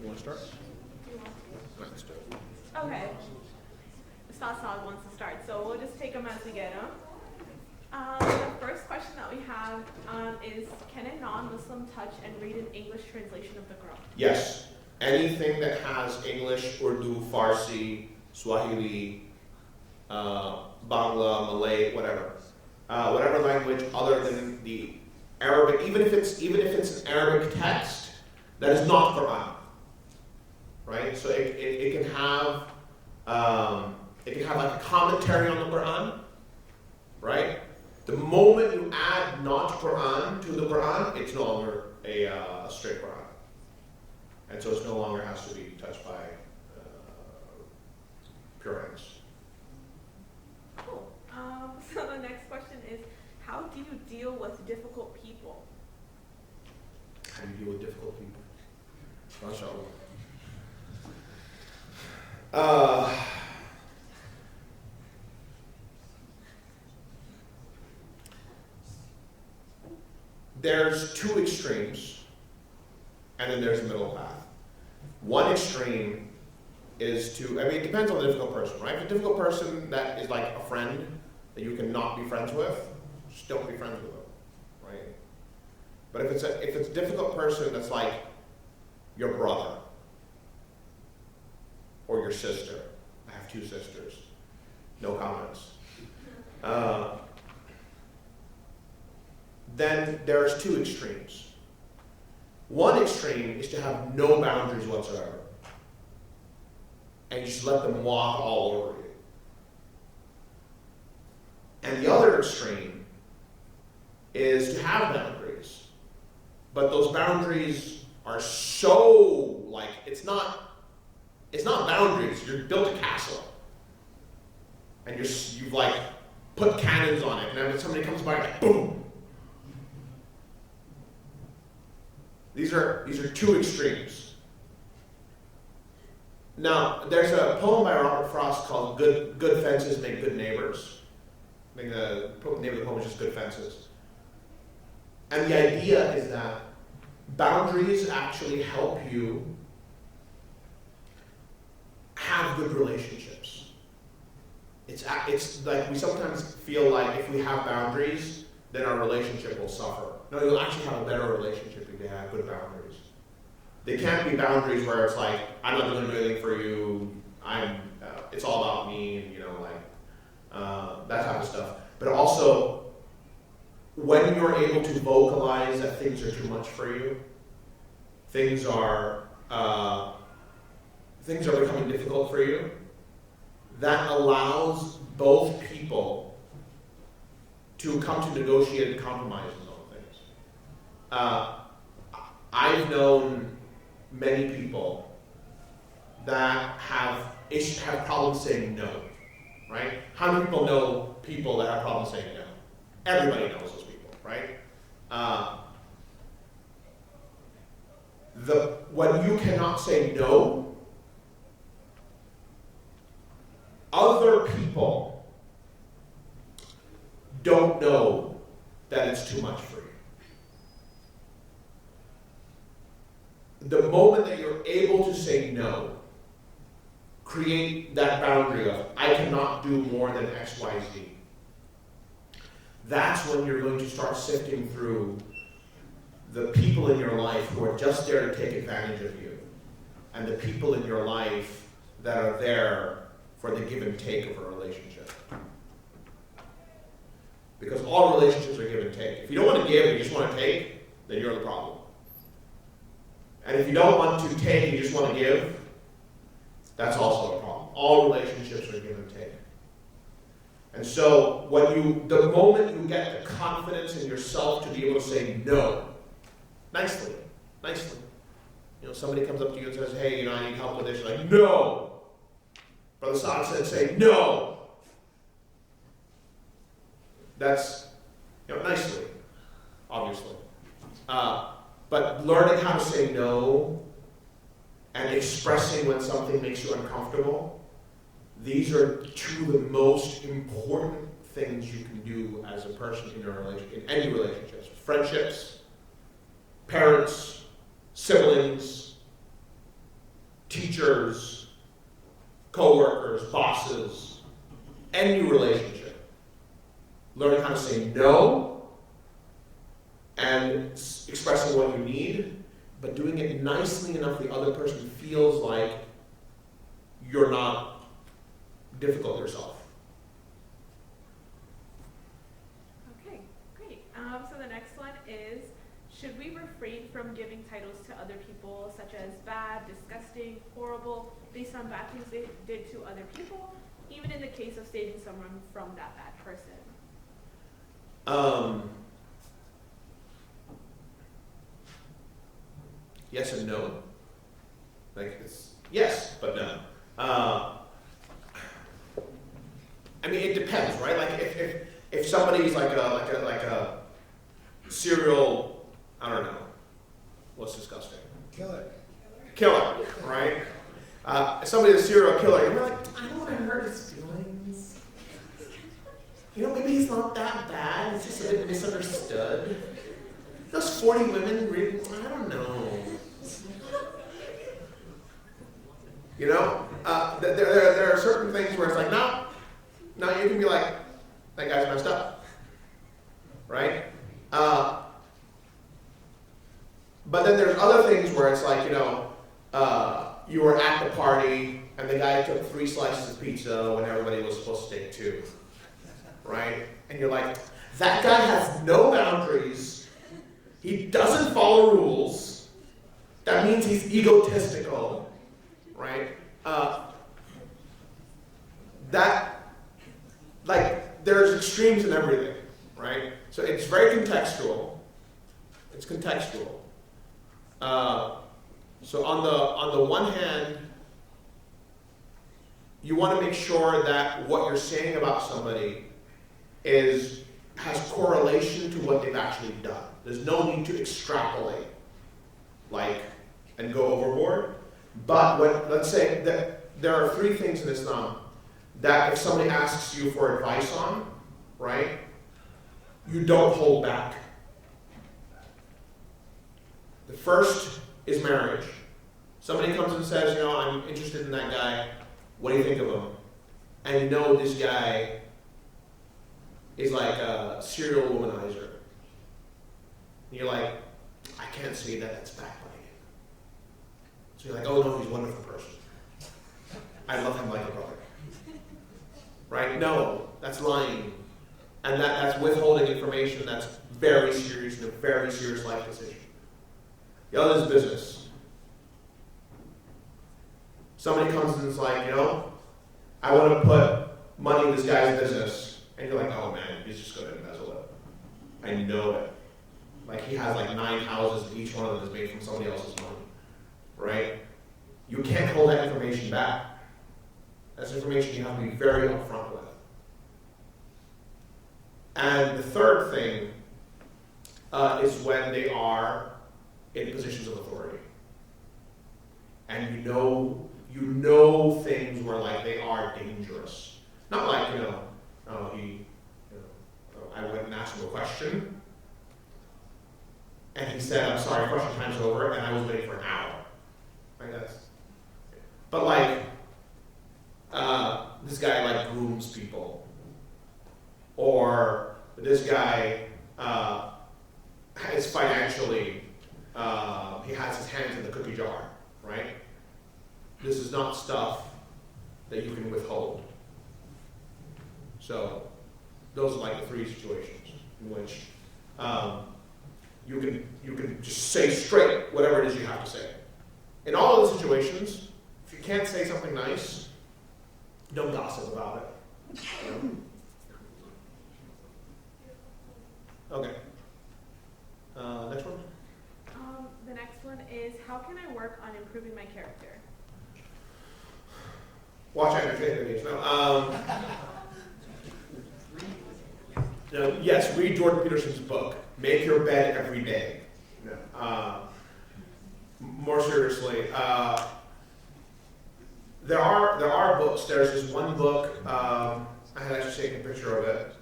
You want to start? Let's do it. Okay. Ustadh Saad wants to start, so we'll just take them as we get them. The first question that we have is, can a non-Muslim touch and read an English translation of the Quran? Yes. Anything that has English, Urdu, Farsi, Swahili, Bangla, Malay, whatever. Whatever language other than the Arabic, even if it's an Arabic text that is not Quran. Right? So it can have like a commentary on the Quran, right? The moment you add not Quran to the Quran, it's no longer a straight Quran. And so it no longer has to be touched by pure hands. Cool. So the next question is, how do you deal with difficult people? How do you deal with difficult people? MashaAllah. There's two extremes, and then there's a middle path. One extreme is to, I mean, it depends on the difficult person, right? If a difficult person that is like a friend that you cannot be friends with, just don't be friends with them, right? But if it's a difficult person that's like your brother or your sister, I have 2 sisters, no comments. Then there's 2 extremes. One extreme is to have no boundaries whatsoever, and just let them walk all over you. And the other extreme is to have boundaries, but those boundaries are so, like, it's not boundaries. You've built a castle, and you've like put cannons on it, and then when somebody comes by, like, boom. These are 2 extremes. Now, there's a poem by Robert Frost called Good Fences Make Good Neighbors. I think the name of the poem is just Good Fences. And the idea is that boundaries actually help you have good relationships. It's like we sometimes feel like if we have boundaries, then our relationship will suffer. No, you'll actually have a better relationship if you have good boundaries. They can't be boundaries where it's like, I'm not going to do anything for you, it's all about me, and that type of stuff. But also, when you're able to vocalize that things are too much for you, things are becoming difficult for you, that allows both people to come to negotiate and compromises on things. I've known many people that have problems saying no, right? How many people know people that have problems saying no? Everybody knows those people, right? When you cannot say no, other people don't know that it's too much for you. The moment that you're able to say no, create that boundary of, I cannot do more than X, Y, Z. That's when you're going to start sifting through the people in your life who are just there to take advantage of you, and the people in your life that are there for the give and take of a relationship. Because all relationships are give and take. If you don't want to give and you just want to take, then you're the problem. And if you don't want to take and you just want to give, that's also a problem. All relationships are give and take. And so the moment you get the confidence in yourself to be able to say no, nicely. Somebody comes up to you and says, hey, I need help with this. You're like, no. Brother Saad said, say no. That's, nicely, obviously. But learning how to say no and expressing when something makes you uncomfortable, these are 2 of the most important things you can do as a person in any relationships. Friendships, parents, siblings, teachers, co-workers, bosses, any relationship. Learning how to say no and expressing what you need, but doing it nicely enough the other person feels like you're not difficult yourself. Okay, great. So the next one is, should we refrain from giving titles to other people such as bad, disgusting, horrible, based on bad things they did to other people, even in the case of saving someone from that bad person? Yes and no. It's yes, but no. It depends, right? Like if somebody's like a serial, I don't know, what's disgusting? Killer, right? If somebody's a serial killer, you're like, I don't want to hurt his feelings. Maybe he's not that bad. It's just a bit misunderstood. Those 40 women, really, I don't know. there are certain things where it's like, no, you can be like, that guy's messed up, right? But then there's other things where it's like, you were at the party and the guy took 3 slices of pizza when everybody was supposed to take 2, right? And you're like, that guy has no boundaries. He doesn't follow rules. That means he's egotistical, right? There's extremes in everything, right? So it's very contextual. It's contextual. So on the one hand, you want to make sure that what you're saying about somebody has correlation to what they've actually done. There's no need to extrapolate, and go overboard. But let's say that there are 3 things in Islam that if somebody asks you for advice on, right, you don't hold back. The first is marriage. Somebody comes and says, I'm interested in that guy. What do you think of him? And this guy is like a serial womanizer. And you're like, I can't say that, that's backbiting. So you're like, oh no, he's a wonderful person. I love him like a brother. Right? No, that's lying. And that's withholding information that's very serious and a very serious life decision. The other is business. Somebody comes and is like, I want to put money in this guy's business. And you're like, oh man, he's just going to embezzle it. I know it. He has 9 houses, and each one of them is made from somebody else's money. Right? You can't hold that information back. That's information you have to be very upfront with. And the third thing is when they are in positions of authority. And you know things where they are dangerous. Not I went and asked him a question, and he said, I'm sorry, question time's over, and I was waiting for an hour. But this guy grooms people. Or this guy is financially, he has his hands in the cookie jar, right? This is not stuff that you can withhold. So those are the 3 situations in which you can just say straight whatever it is you have to say. In all of the situations, if you can't say something nice, don't gossip about it. Okay. Next one? The next one is, how can I work on improving my character? Watch entertainment videos. Yes, read Jordan Peterson's book. Make your bed every day. More seriously, there are books. There's this one book. I had actually taken a picture of it.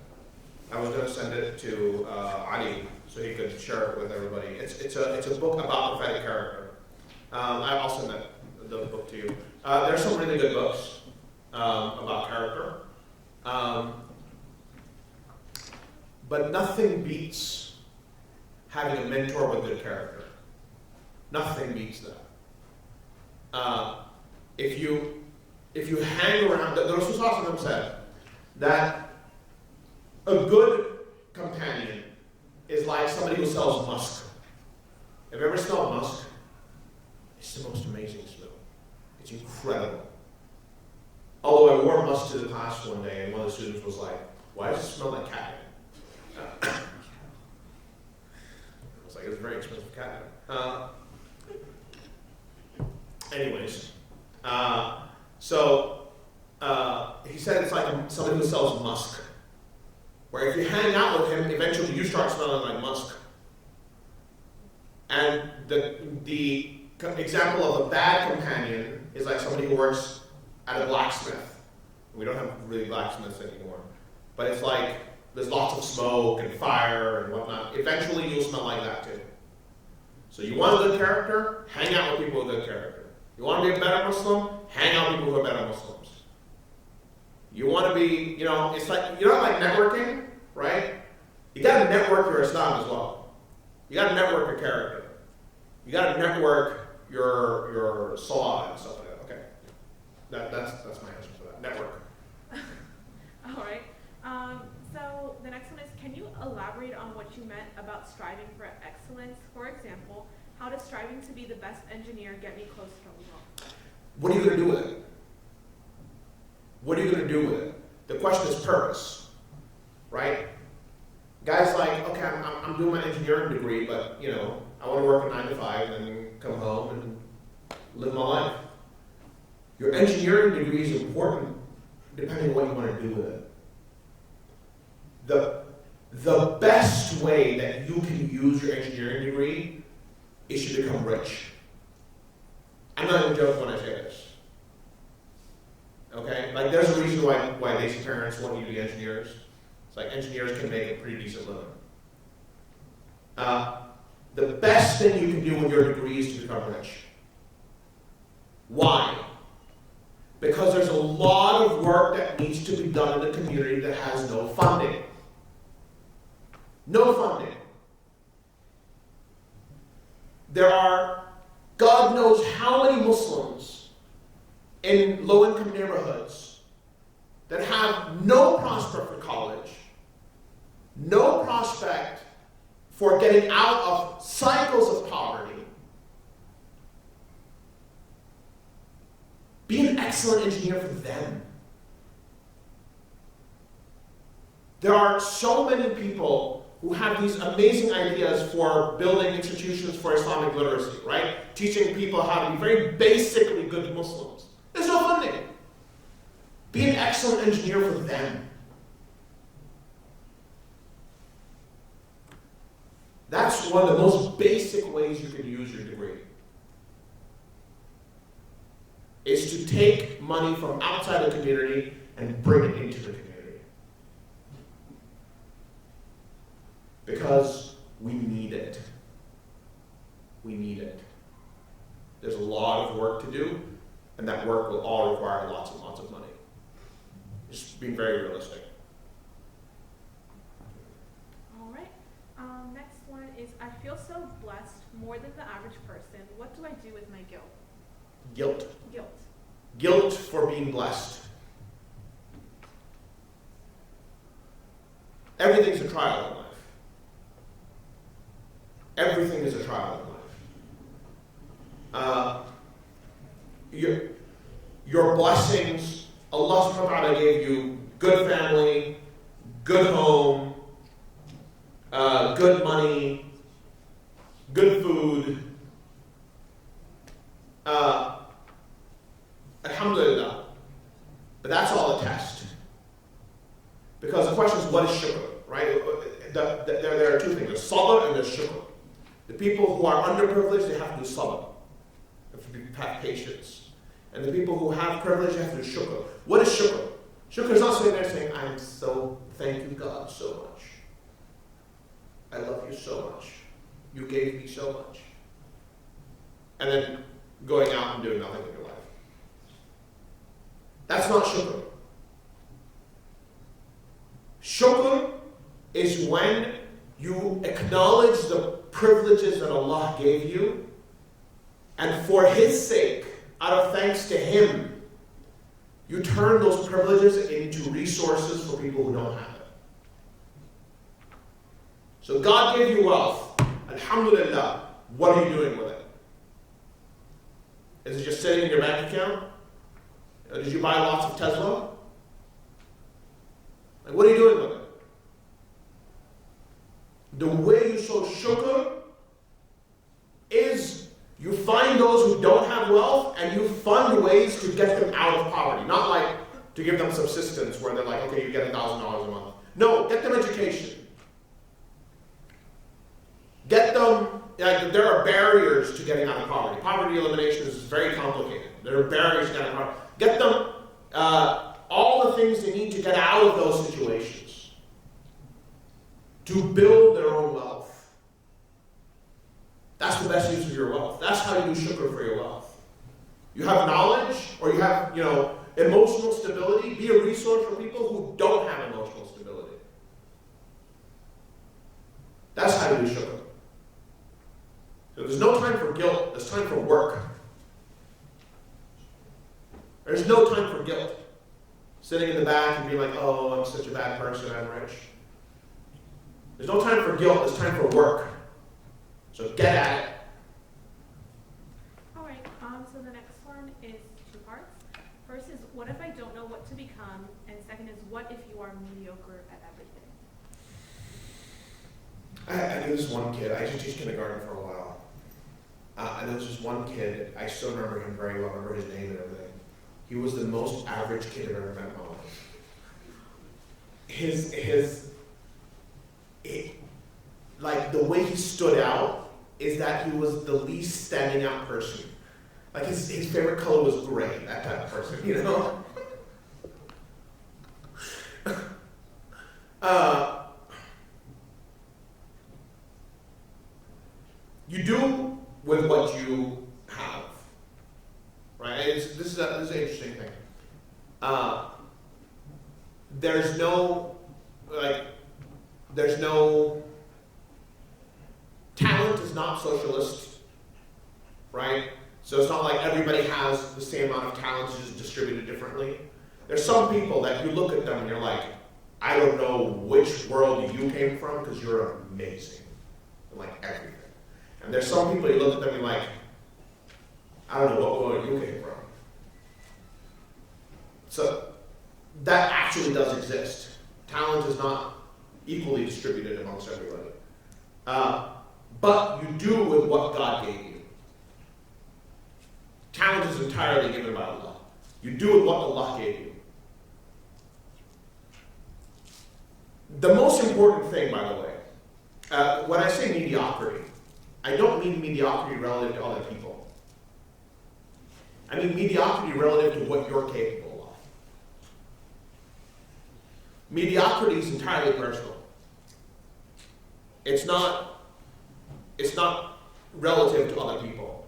I was going to send it to Ali so he could share it with everybody. It's a book about prophetic character. I'll send the book to you. There's some really good books about character. But nothing beats having a mentor with good character. Nothing beats that. If you hang around, the Rasul said that a good companion is like somebody who sells musk. Have you ever smelled musk? It's the most amazing smell. It's incredible. Although I wore musk to the class one day, and one of the students was like, "Why does it smell like catnip?" I was like, "It's very expensive catnip." Anyways, he said it's like somebody who sells musk, where if you hang out with him, eventually you start smelling like musk. And the example of a bad companion is like somebody who works at a blacksmith. We don't have really blacksmiths anymore, but it's like there's lots of smoke and fire and whatnot. Eventually you'll smell like that too. So you want a good character? Hang out with people with good character. You want to be a better Muslim? hang out with people who are better Muslims. You want to be, it's like, like networking, right? You got to network your Islam as well. You got to network your character. You got to network your salah and stuff like that. Okay, that's my answer for that. Network. All right. So the next one is, can you elaborate on what you meant about striving for excellence? For example, how does striving to be the best engineer get me close to Allah? What are you going to do with it? What are you going to do with it? The question is purpose, right? Guys like, okay, I'm doing my engineering degree, but I want to work a 9 to 5 and then come home and live my life. Your engineering degree is important depending on what you want to do with it. The best way that you can use your engineering degree is to become rich. I'm not even joking when I say this. Okay? Like, there's a reason why Lacy parents want you to be engineers. It's like engineers can make a pretty decent living. The best thing you can do with your degree is to become rich. Why? Because there's a lot of work that needs to be done in the community that has no funding. No funding. There are, God knows how many Muslims in low-income neighborhoods that have no prospect for college, no prospect for getting out of cycles of poverty. Be an excellent engineer for them. There are so many people who have these amazing ideas for building institutions for Islamic literacy, right? Teaching people how to be very basically good Muslims. There's no funding. Be an excellent engineer for them. That's one of the most basic ways you can use your degree. Is to take money from outside the community and bring it into the community. Because we need it. We need it. There's a lot of work to do, and that work will all require lots and lots of money. Just being very realistic. All right. Next one is, I feel so blessed, more than the average person. What do I do with my guilt? Guilt. Guilt. Guilt for being blessed. Everything's a trial in life. Everything is a trial in life. Your blessings, Allah subhanahu wa ta'ala gave you good family, good home, good money, good food. Alhamdulillah. But that's all a test. Because the question is, what is shukr, right? There are two things. There's sabr and there's shukr. The people who are underprivileged, they have to do sabr. They have to have patience. And the people who have privilege, they have to do shukr. What is shukr? Shukr is not sitting there saying, thank you God so much. I love you so much. You gave me so much. And then going out and doing nothing with your life. That's not shukr. Shukr is when you acknowledge the privileges that Allah gave you, and for His sake, out of thanks to Him, you turn those privileges into resources for people who don't have it. So God gave you wealth. Alhamdulillah. What are you doing with it? Is it just sitting in your bank account? Did you buy lots of Tesla? Like, what are you doing with it? The way you show shukr is you find those who don't have wealth and you fund ways to get them out of poverty. Not like to give them subsistence where they're like, okay, you get $1,000 a month. No, get them education. Get them, there are barriers to getting out of poverty. Poverty elimination is very complicated. There are barriers to getting out of poverty. Get them all the things they need to get out of those situations. To build their own wealth. That's the best use of your wealth. That's how you do shukr for your wealth. You have knowledge, or you have, emotional stability. Be a resource for people who don't have emotional stability. That's how you do shukr. So there's no time for guilt. There's time for work. There's no time for guilt. Sitting in the back and being like, oh, I'm such a bad person, I'm rich. There's no time for guilt. There's time for work. So get at it. All right. So the next one is two parts. First is, what if I don't know what to become? And second is, what if you are mediocre at everything? I knew this one kid. I used to teach kindergarten for a while. And there was this one kid. I still remember him very well. I remember his name and everything. He was the most average kid I've ever met in my life. Like the way he stood out is that he was the least standing out person. Like his favorite color was gray, that type of person, You do with what you have, right? This is an interesting thing. There's no talent is not socialist, right? So it's not like everybody has the same amount of talent, it's just distributed differently. There's some people that you look at them and you're like, I don't know which world you came from because you're amazing, like everything. And there's some people you look at them and you're like, I don't know what world you came from. So that actually does exist. Talent is not equally distributed amongst everybody. But you do with what God gave you. Talent is entirely given by Allah. You do with what Allah gave you. The most important thing, by the way, when I say mediocrity, I don't mean mediocrity relative to other people. I mean mediocrity relative to what you're capable of. Mediocrity is entirely personal. It's not relative to other people.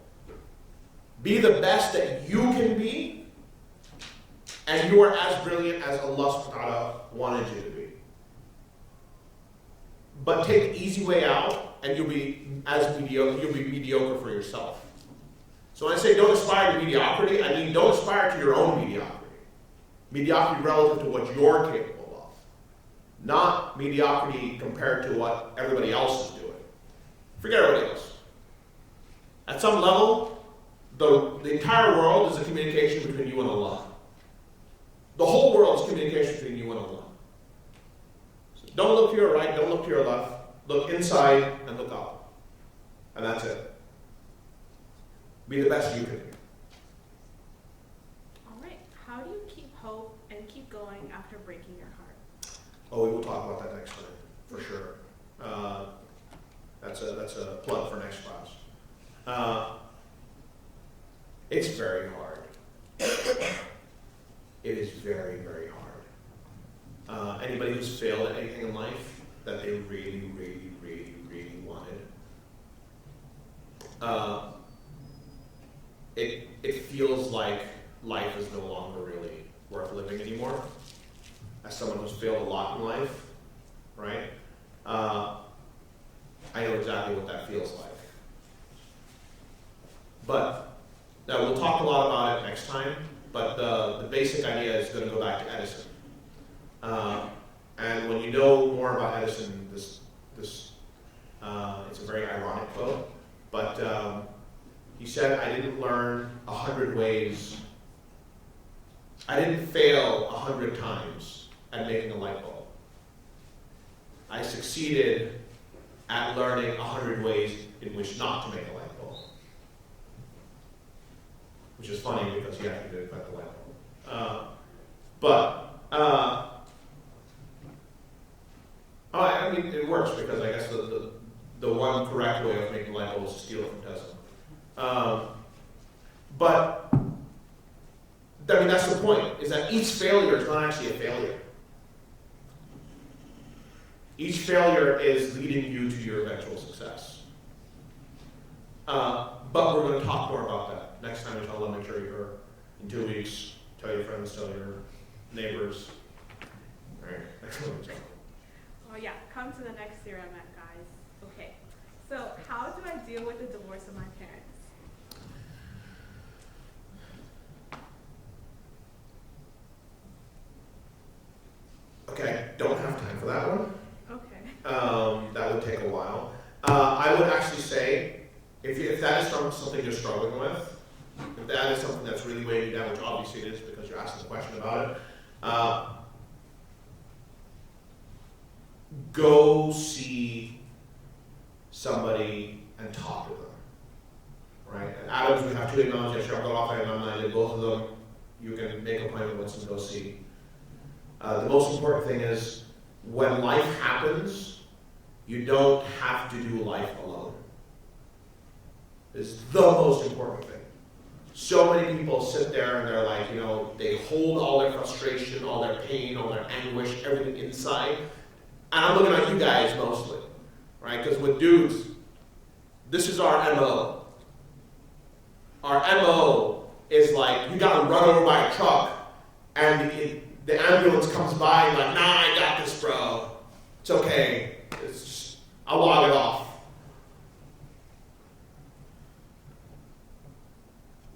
Be the best that you can be, and you are as brilliant as Allah subhanahu wa ta'ala wanted you to be. But take the easy way out, and you'll be mediocre for yourself. So when I say don't aspire to mediocrity, I mean don't aspire to your own mediocrity. Mediocrity relative to what you're capable of. Not mediocrity compared to what everybody else is doing. Forget everybody else. At some level, the entire world is a communication between you and Allah. The whole world is communication between you and Allah. So don't look to your right, don't look to your left. Look inside and look up. And that's it. Be the best you can be. All right. How do you keep hope and keep going after breaking your heart? Oh, we will talk about that next time, for sure. That's a plug for next class. It's very hard. It is very, very hard. Anybody who's failed at anything in life that they really, really, really, really wanted, it feels like life is no longer really worth living anymore. As someone who's failed a lot in life, right? I know exactly what that feels like. But now we'll talk a lot about it next time, but the basic idea is going to go back to Edison. And when you know more about Edison, this it's a very ironic quote, but he said, I didn't learn 100 ways, I didn't fail 100 times at making a light bulb. I succeeded at learning 100 ways in which not to make a light bulb. Which is funny because you actually did invent the light bulb. I mean, it works because I guess the one correct way of making light bulbs is to steal it from Tesla. But I mean, that's the point, is that each failure is not actually a failure. Each failure is leading you to your eventual success. But we're going to talk more about that next time, inshallah. Make sure you're here in 2 weeks. Tell your friends, tell your neighbors. All right, next one. Oh yeah, come to the next Seerah event, guys. Okay, so how do I deal with the divorce of my parents? Okay, don't have time for that one. Okay. That would take a while. I would actually say, if that is something you're struggling with, if that is something that's really weighing you down, which obviously it is because you're asking a question about it, go see somebody and talk to them. Right? At Adams, we have 2 imams, Yashar Abdullah and Imam Nail, both of them, you can make an appointment with them and go see. The most important thing is, when life happens, you don't have to do life alone. It's the most important thing. So many people sit there and they're like, they hold all their frustration, all their pain, all their anguish, everything inside. And I'm looking at you guys mostly, right? Because with dudes, this is our MO. Our MO is like, you got run over by a truck, and the ambulance comes by and like, nah, I got this, bro. It's okay. I'll log it off.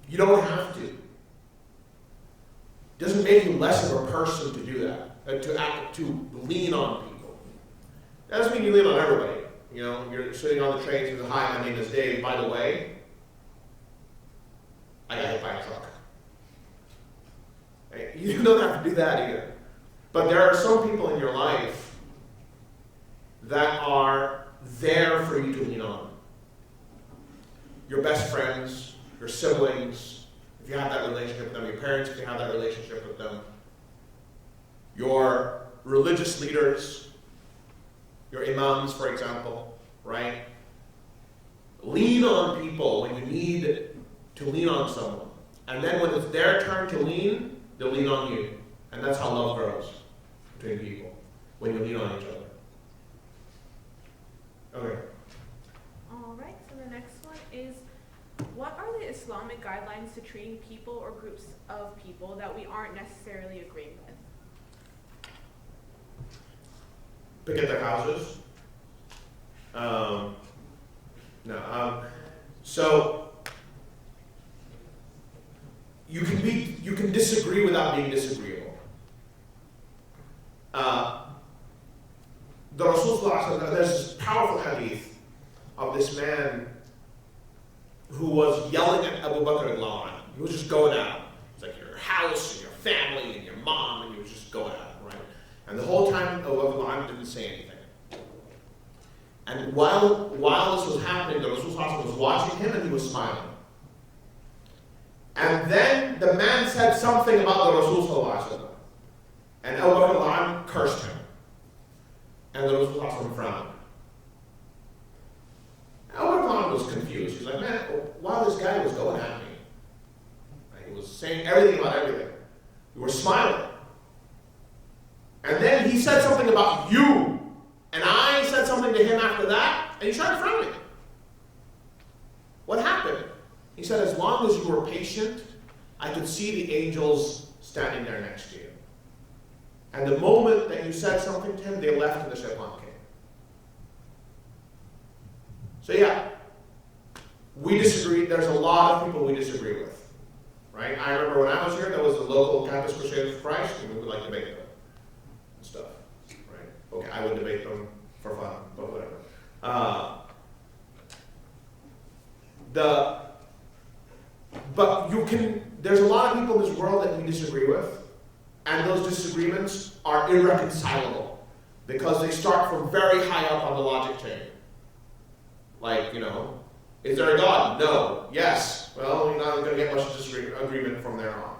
You don't have to. It doesn't make you less of a person to do that, to lean on people. That doesn't mean you lean on everybody. You're sitting on the train and says, hi, my name is Dave. By the way, I got hit by a truck. Right? You don't have to do that either. But there are some people in your life that are there for you to lean on. Your best friends, your siblings, if you have that relationship with them, your parents, if you have that relationship with them, your religious leaders, your imams, for example, right? Lean on people when you need to lean on someone. And then when it's their turn to lean, they'll lean on you. And that's how love grows between people, when you lean on each other. Okay. All right, so the next one is, what are the Islamic guidelines to treating people or groups of people that we aren't necessarily agreeing with? Pick at their houses. So you can disagree without being disagreeable. The Rasul, there's this powerful hadith of this man who was yelling at Abu Bakr al-Lawan. He was just going at him. It's like your house and your family and your mom, and he was just going at him, right? And the whole time Abu Bakr al-Lawan didn't say anything. And while this was happening, the Rasul was watching him and he was smiling. And then the man said something about the Rasul, and Abu Bakr al-Lawan cursed him. And the Rasul frowned. Abu Bakr al-Lawan was confused. He's like, man, while this guy was going at me, right, he was saying everything about everything, you were smiling. And then he said something about you. And I said something to him after that, and he started frowning. What happened? He said, as long as you were patient, I could see the angels standing there next to you. And the moment that you said something to him, they left and the shaitan came. So yeah, we disagree. There's a lot of people we disagree with. Right? I remember when I was here, there was a local campus Crusaders for Christ, and we would like debate them and stuff. Okay, I would debate them for fun, but whatever. There's a lot of people in this world that we disagree with, and those disagreements are irreconcilable because they start from very high up on the logic chain. Like, is there a God? No. Yes. Well, you're not going to get much agreement from there on.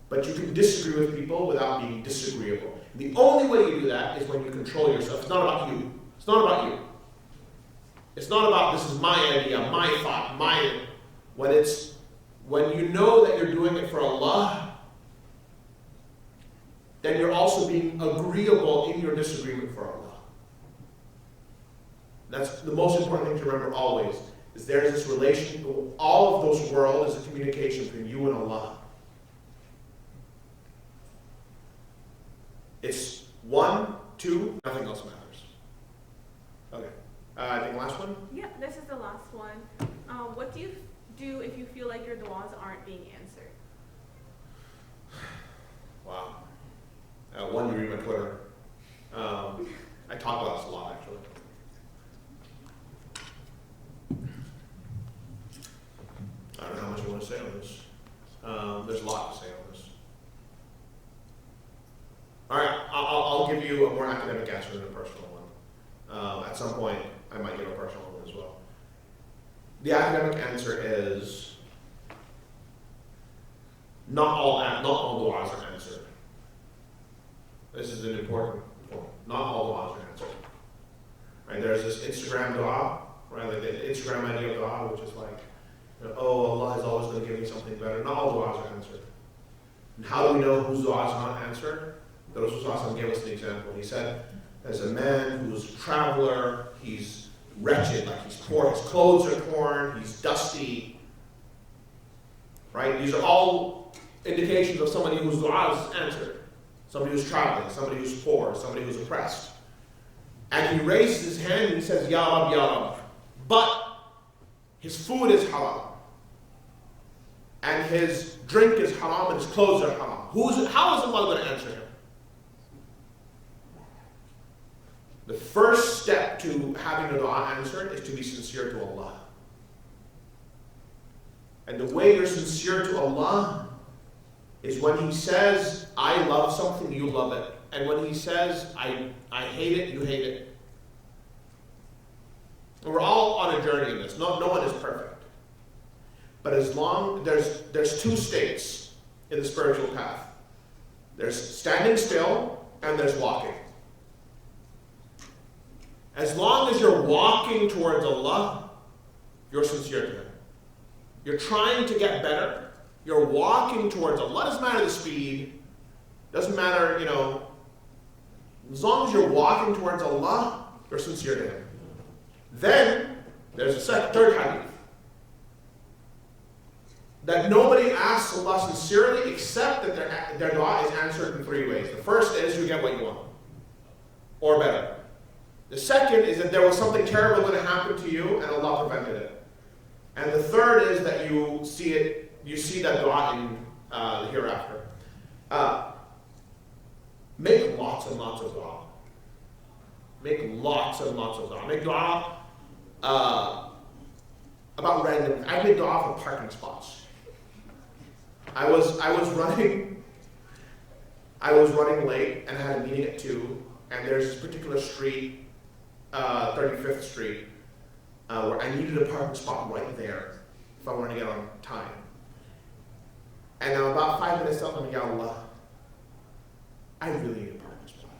But you can disagree with people without being disagreeable. The only way you do that is when you control yourself. It's not about you. It's not about you. It's not about this is my idea, my thought, when you know that you're doing it for Allah, then you're also being agreeable in your disagreement for Allah. That's the most important thing to remember always. is there's this relation, all of those worlds is a communication between you and Allah. It's 1, 2, nothing else matters. Okay. I think last one? Yeah, this is the last one. What do you do if you feel like your du'as aren't being answered? Wow. One, you read my Twitter. I talk about this a lot, actually. I don't know how much I want to say on this. There's a lot to say on this. All right, I'll give you a more academic answer than a personal one. At some point, I might give a personal one as well. The academic answer is not all du'as are answered. This is an important point. Not all du'as are answered. Right? There's this Instagram du'a, right? Like the Instagram idea of du'a, which is like, oh, Allah is always going to give me something better. Not all du'as are answered. And how do we know whose du'a is not answered? The Rasul gave us an example. He said, there's a man who's a traveler, he's wretched, like he's poor, his clothes are torn, he's dusty. Right? These are all indications of somebody whose du'a is answered. Somebody who's traveling, somebody who's poor, somebody who's oppressed. And he raises his hand and he says, Ya Rab, Ya Rab. But his food is haram. And his drink is haram and his clothes are haram. How is Allah going to answer him? The first step to having a dua answered is to be sincere to Allah. And the way you're sincere to Allah is when He says, I love something, you love it. And when He says, I hate it, you hate it. And we're all on a journey in this. No one is perfect. But as long, there's two states in the spiritual path. There's standing still and there's walking. As long as you're walking towards Allah, you're sincere to Him. You're trying to get better. You're walking towards Allah. Doesn't matter the speed. Doesn't matter, as long as you're walking towards Allah, you're sincere to Him. Then, there's a third hadith. That nobody asks Allah sincerely except that their dua is answered in 3 ways. The first is you get what you want. Or better. The second is that there was something terrible going to happen to you and Allah prevented it. And the third is that you see that dua in the hereafter. Make lots and lots of dua. Make lots and lots of dua. Make dua about random. I made dua for parking spots. I was running late and I had a meeting at 2, and there's this particular street, 35th Street, where I needed a parking spot right there if I wanted to get on time. And I'm about 5 minutes up, I'm like, Ya Allah, I really need a parking spot.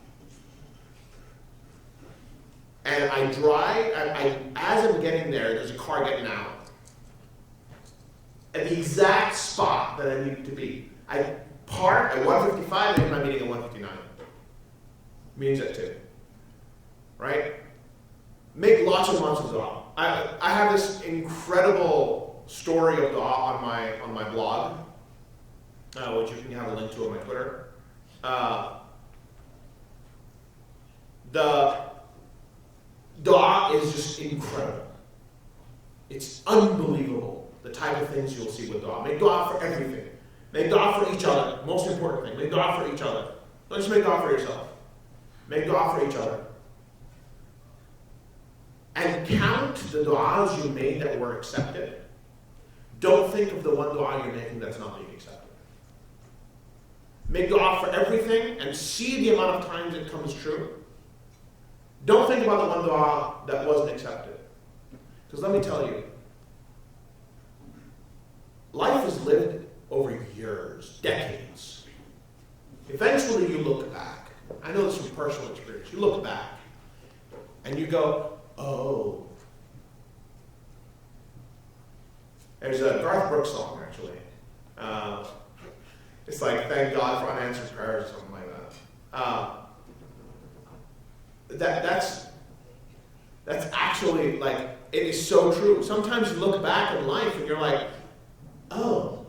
And I drive, as I'm getting there's a car getting out. At the exact spot that I needed to be. I park at 1:55 and hit my meeting at 1:59. Meetings at 2. Right? Make lots and lots of dua. I have this incredible story of dua on my blog, which you can have a link to on my Twitter. The dua is just incredible. It's unbelievable the type of things you'll see with dua. Make dua for everything. Make dua for each other. Most important thing. Make dua for each other. Don't just make dua for yourself. Make dua for each other. And count the du'as you made that were accepted. Don't think of the one dua you're making that's not being accepted. Make dua for everything and see the amount of times it comes true. Don't think about the one dua that wasn't accepted. Because let me tell you, life is lived over years, decades. Eventually you look back. I know this from personal experience. You look back and you go, oh. There's a Garth Brooks song, actually. It's like, thank God for unanswered prayers or something like that. That's actually like it is so true. Sometimes you look back in life and you're like, oh,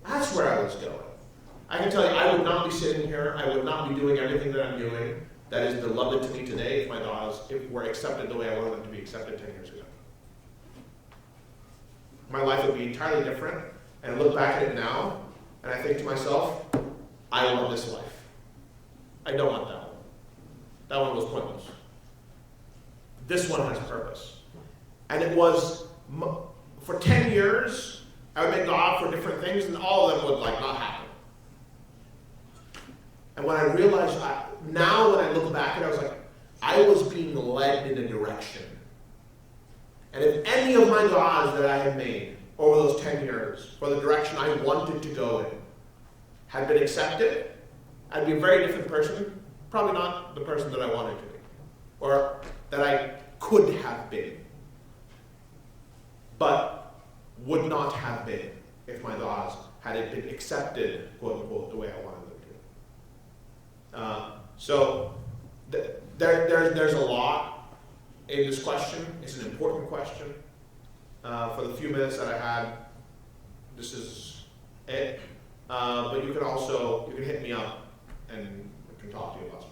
that's where I was going. I can tell you, I would not be sitting here, I would not be doing everything that I'm doing that is beloved to me today if my daughters were accepted the way I wanted them to be accepted 10 years ago. My life would be entirely different, and I look back at it now, and I think to myself, I want this life. I don't want that one. That one was pointless. This one has purpose. And it was, for 10 years, I would make dua for different things, and all of them would not happen. And when I realized, now when I look back at it, I was like, I was being led in a direction. And if any of my du'as that I had made over those 10 years for the direction I wanted to go in had been accepted, I'd be a very different person. Probably not the person that I wanted to be, or that I could have been, but would not have been if my du'as had it been accepted, quote unquote, the way I wanted them to. So there's a lot in this question. It's an important question. For the few minutes that I had, this is it. But you can hit me up and we can talk to you about some